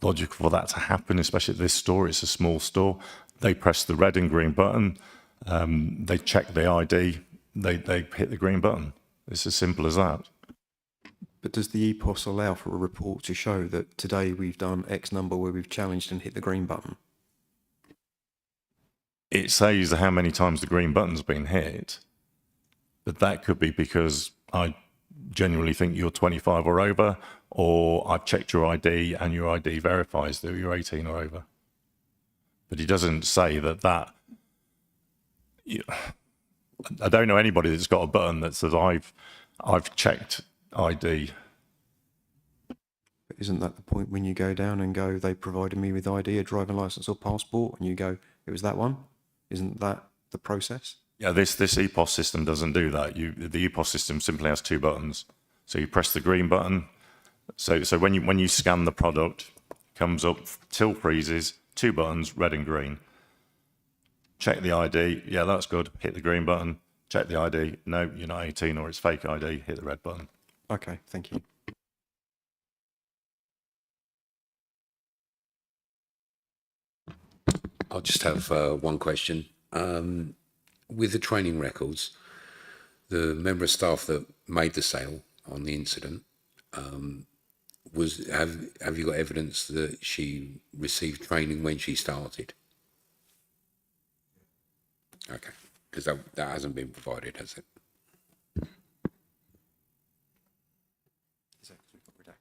logical for that to happen, especially at this store. It's a small store. They press the red and green button. They check the ID. They hit the green button. It's as simple as that. But does the EPOS allow for a report to show that today we've done X number where we've challenged and hit the green button? It says how many times the green button's been hit, but that could be because I genuinely think you're 25 or over, or I've checked your ID and your ID verifies that you're 18 or over. But it doesn't say that. I don't know anybody that's got a button that says I've checked ID. But isn't that the point when you go down and go, they provided me with ID, a driving license or passport, and you go, it was that one? Isn't that the process? Yeah, this EPOS system doesn't do that. The EPOS system simply has 2 buttons. So you press the green button. So when you scan the product, it comes up, till freezes, 2 buttons, red and green. Check the ID. Yeah, that's good. Hit the green button. Check the ID. No, you're not 18 or it's fake ID. Hit the red button. Okay, thank you. I'll just have one question. With the training records, the member of staff that made the sale on the incident, have you got evidence that she received training when she started? Okay, because that hasn't been provided, has it? Is that 'cause we've got redacted?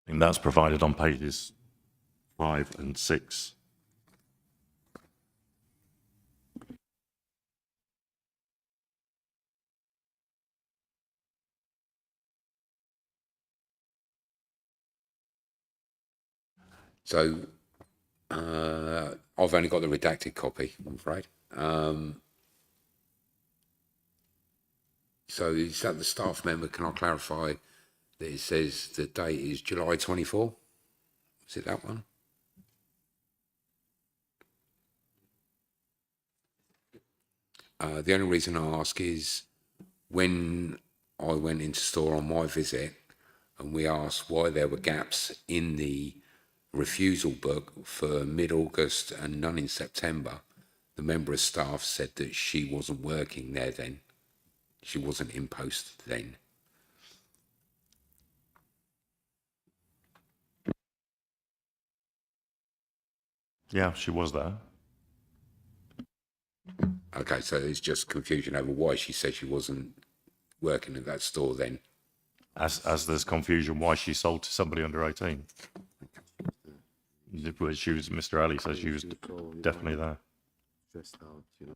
I think that's provided on pages 5 and 6. So I've only got the redacted copy, I'm afraid. So is that the staff member? Can I clarify that it says the date is July 24? Is it that one? The only reason I ask is when I went into store on my visit and we asked why there were gaps in the refusal book for mid-August and none in September, the member of staff said that she wasn't working there then. She wasn't in post then. Yeah, she was there. Okay, so there's just confusion over why she said she wasn't working at that store then. As there's confusion why she sold to somebody under 18. She was, Mr. Ali says she was definitely there. Stressed out, you know.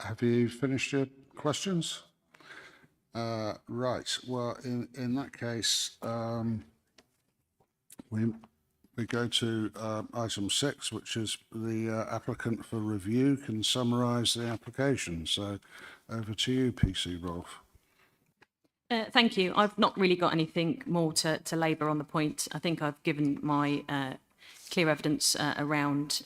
Have you finished your questions? Right. Well, in that case, we go to item 6, which is the applicant for review can summarise the application. So over to you, PC Rolf. Thank you. I've not really got anything more to labour on the point. I think I've given my clear evidence around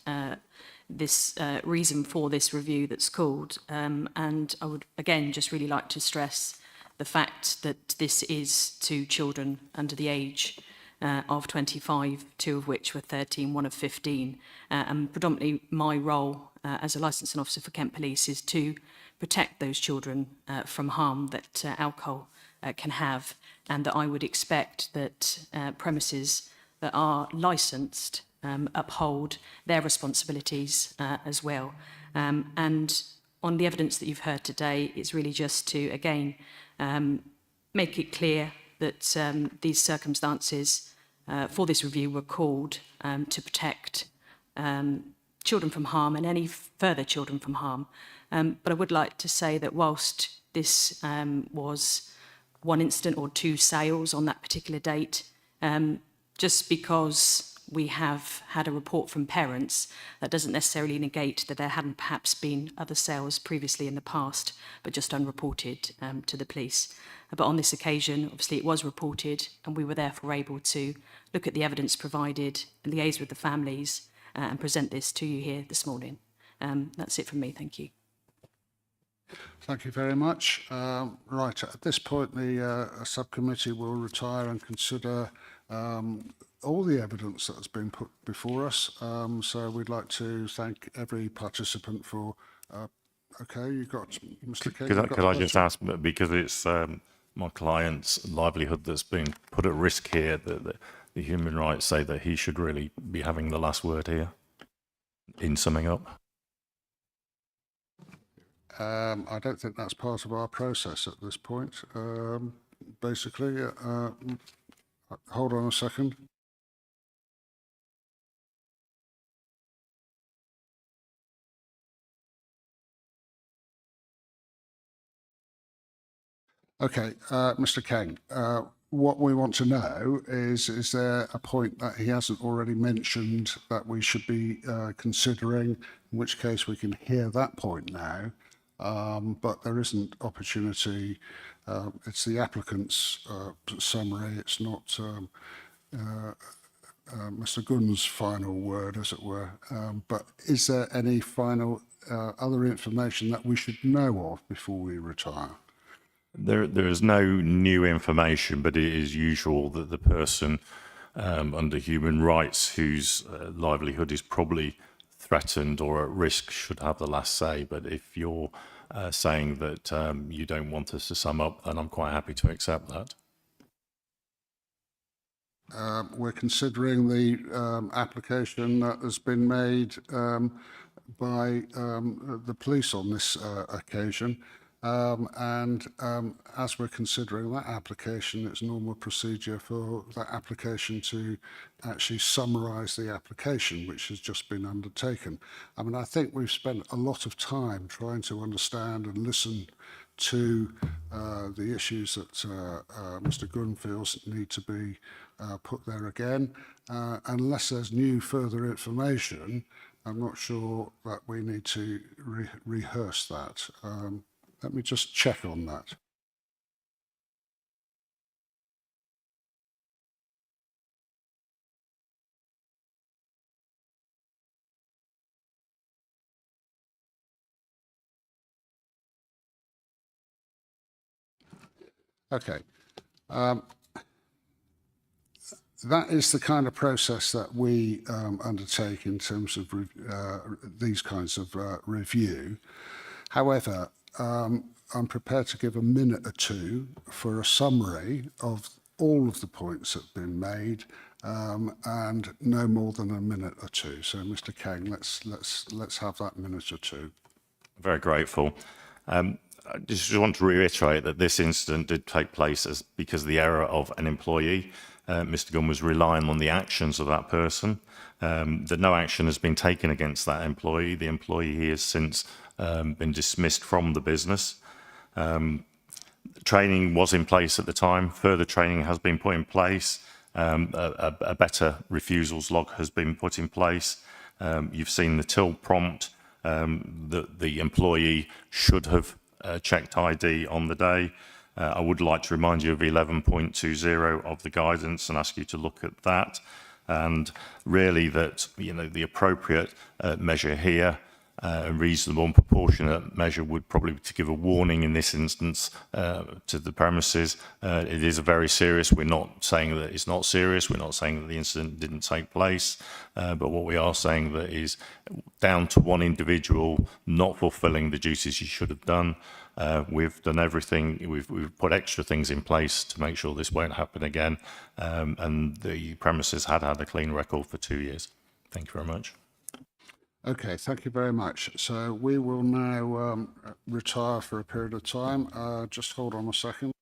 this reason for this review that's called. And I would, again, just really like to stress the fact that this is to children under the age of 25, 2 of which were 13, 1 of 15. And predominantly my role as a licensing officer for Kent Police is to protect those children from harm that alcohol can have, and that I would expect that premises that are licensed uphold their responsibilities as well. And on the evidence that you've heard today, it's really just to, again, make it clear that these circumstances for this review were called to protect children from harm and any further children from harm. But I would like to say that whilst this was one incident or 2 sales on that particular date, just because we have had a report from parents, that doesn't necessarily negate that there hadn't perhaps been other sales previously in the past, but just unreported to the police. But on this occasion, obviously it was reported, and we were therefore able to look at the evidence provided and liaise with the families and present this to you here this morning. That's it from me. Thank you. Thank you very much. Right, at this point, the subcommittee will retire and consider all the evidence that has been put before us. So we'd like to thank every participant for. Okay, you got Mr. King. Could I just ask, because it's my client's livelihood that's being put at risk here, that the human rights say that he should really be having the last word here, in summing up? I don't think that's part of our process at this point. Basically, hold on a second. Okay, Mr. King, what we want to know is there a point that he hasn't already mentioned that we should be considering, in which case we can hear that point now, but there isn't opportunity. It's the applicant's summary, it's not Mr. Gunn's final word, as it were. But is there any final other information that we should know of before we retire? There is no new information, but it is usual that the person under human rights whose livelihood is probably threatened or at risk should have the last say. But if you're saying that you don't want us to sum up, then I'm quite happy to accept that. We're considering the application that has been made by the police on this occasion. As we're considering that application, it's normal procedure for that application to actually summarise the application, which has just been undertaken. I mean, I think we've spent a lot of time trying to understand and listen to the issues that Mr. Gunn feels need to be put there again. Unless there's new further information, I'm not sure that we need to rehearse that. Let me just check on that. Okay. That is the kind of process that we undertake in terms of these kinds of review. However, I'm prepared to give a minute or two for a summary of all of the points that have been made, and no more than a minute or two. So, Mr. Kang, let's have that minute or two. Very grateful. I just want to reiterate that this incident did take place because of the error of an employee. Mr. Gunn was relying on the actions of that person. That no action has been taken against that employee. The employee has since been dismissed from the business. Training was in place at the time. Further training has been put in place. A better refusals log has been put in place. You've seen the till prompt that the employee should have checked ID on the day. I would like to remind you of 11.20 of the guidance and ask you to look at that. And really that, the appropriate measure here, a reasonable and proportionate measure would probably be to give a warning in this instance to the premises. It is a very serious, we're not saying that it's not serious, we're not saying that the incident didn't take place, but what we are saying that is down to one individual not fulfilling the duties he should have done. We've done everything, we've put extra things in place to make sure this won't happen again, and the premises had a clean record for 2 years. Thank you very much. Okay, thank you very much. So we will now retire for a period of time. Just hold on a second.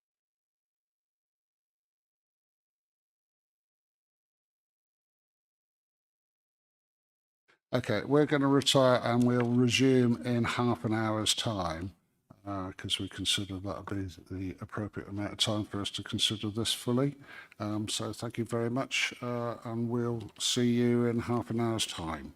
Okay, we're going to retire and we'll resume in half an hour's time, because we consider that will be the appropriate amount of time for us to consider this fully. So thank you very much, and we'll see you in half an hour's time.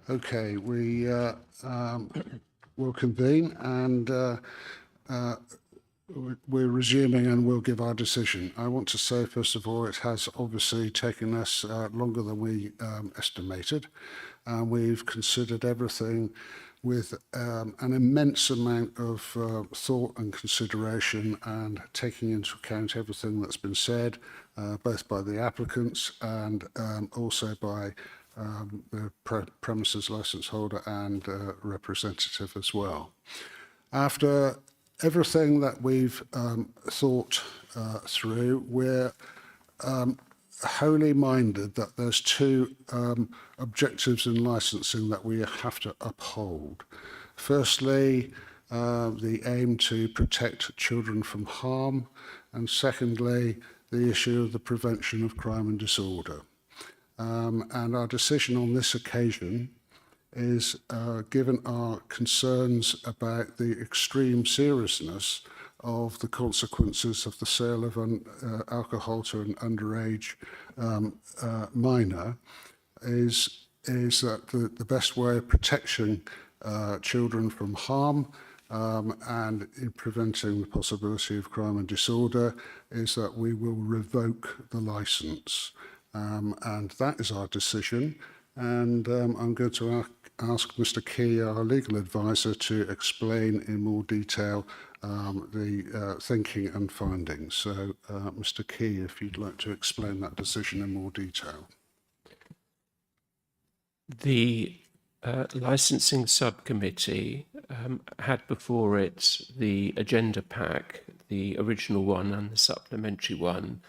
Okay, we will convene and we're resuming and we'll give our decision. I want to say, first of all, it has obviously taken us longer than we estimated. We've considered everything with an immense amount of thought and consideration, and taking into account everything that's been said, both by the applicants and also by the premises licence holder and representative as well. After everything that we've thought through, we're wholly minded that there's two objectives in licensing that we have to uphold. Firstly, the aim to protect children from harm, and secondly, the issue of the prevention of crime and disorder. And our decision on this occasion is, given our concerns about the extreme seriousness of the consequences of the sale of alcohol to an underage minor, is that the best way of protecting children from harm and in preventing the possibility of crime and disorder is that we will revoke the licence. And that is our decision. And I'm going to ask Mr. Key, our legal advisor, to explain in more detail the thinking and findings. So, Mr. Key, if you'd like to explain that decision in more detail. The licensing subcommittee had before it the agenda pack, the original one and the supplementary one,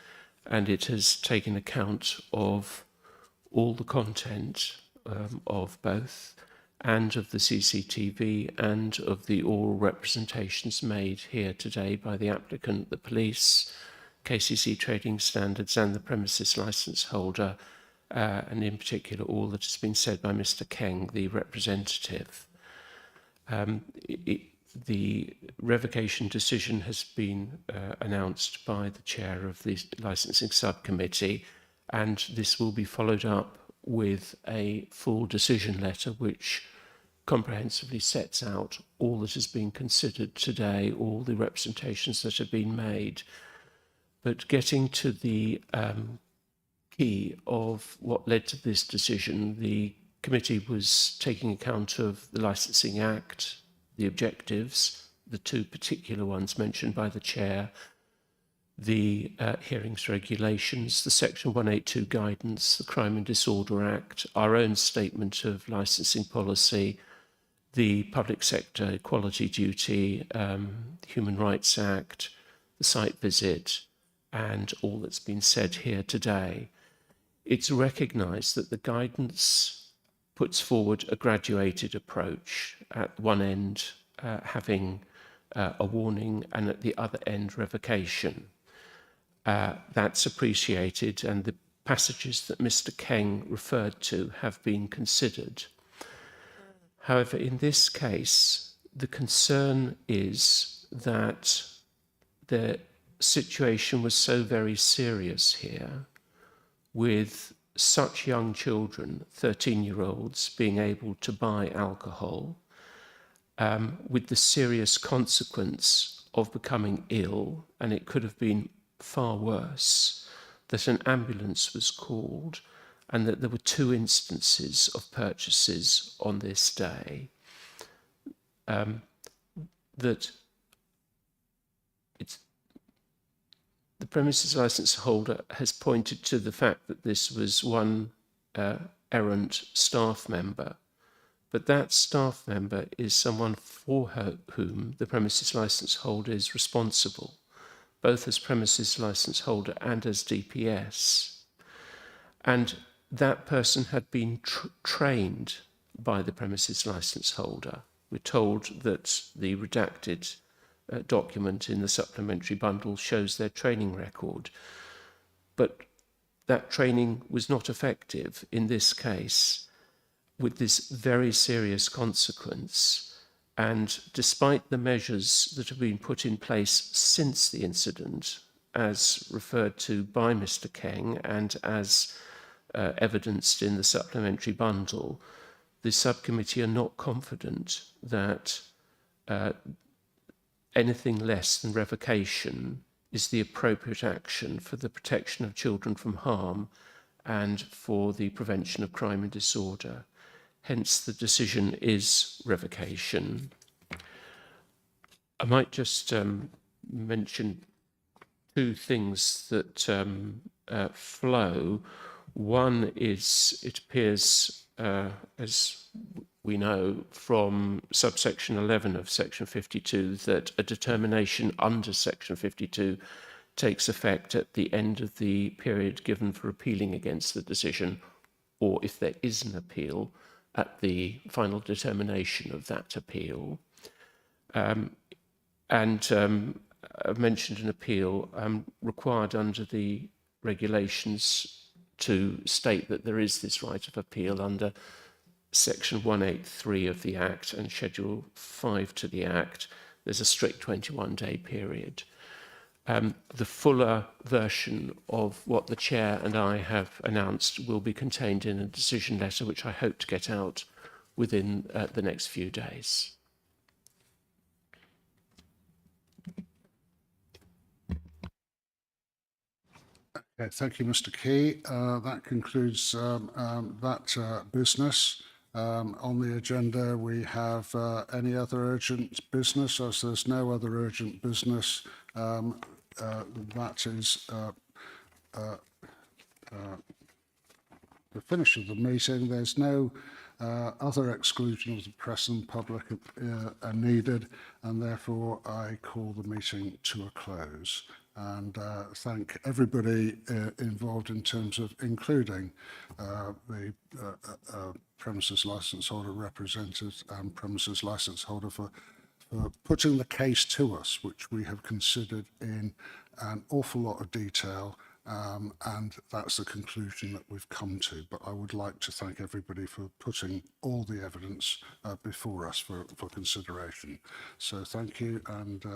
and it has taken account of all the content of both, and of the CCTV, and of the oral representations made here today by the applicant, the police, KCC Trading Standards and the premises licence holder, and in particular all that has been said by Mr. Keng, the representative. The revocation decision has been announced by the chair of the licensing subcommittee, and this will be followed up with a full decision letter which comprehensively sets out all that has been considered today, all the representations that have been made. But getting to the key of what led to this decision, the committee was taking account of the Licensing Act, the objectives, the two particular ones mentioned by the chair, the hearings regulations, the Section 182 guidance, the Crime and Disorder Act, our own statement of licensing policy, the Public Sector Equality Duty, Human Rights Act, the site visit, and all that's been said here today. It's recognised that the guidance puts forward a graduated approach, at one end having a warning and at the other end revocation. That's appreciated, and the passages that Mr. Keng referred to have been considered. However, in this case, the concern is that the situation was so very serious here, with such young children, 13-year-olds, being able to buy alcohol, with the serious consequence of becoming ill, and it could have been far worse, that an ambulance was called and that there were two instances of purchases on this day, that the premises licence holder has pointed to the fact that this was one errant staff member, but that staff member is someone for whom the premises licence holder is responsible, both as premises licence holder and as DPS. And that person had been trained by the premises licence holder. We're told that the redacted document in the supplementary bundle shows their training record, but that training was not effective in this case, with this very serious consequence. And despite the measures that have been put in place since the incident, as referred to by Mr. Keng and as evidenced in the supplementary bundle, the subcommittee are not confident that anything less than revocation is the appropriate action for the protection of children from harm and for the prevention of crime and disorder. Hence, the decision is revocation. I might just mention two things that flow. One is, it appears, as we know from subsection 11 of section 52, that a determination under section 52 takes effect at the end of the period given for appealing against the decision, or if there is an appeal, at the final determination of that appeal. I've mentioned an appeal required under the regulations to state that there is this right of appeal under section 183 of the Act and schedule 5 to the Act. There's a strict 21-day period. The fuller version of what the chair and I have announced will be contained in a decision letter, which I hope to get out within the next few days. Okay, thank you, Mr. Key. That concludes that business. On the agenda, we have any other urgent business? As there's no other urgent business, that is the finish of the meeting. There's no other exclusion of the press and public are needed, and therefore I call the meeting to a close. And thank everybody involved in terms of including the premises licence holder representatives and premises licence holder for putting the case to us, which we have considered in an awful lot of detail, and that's the conclusion that we've come to. But I would like to thank everybody for putting all the evidence before us for consideration. So thank you, and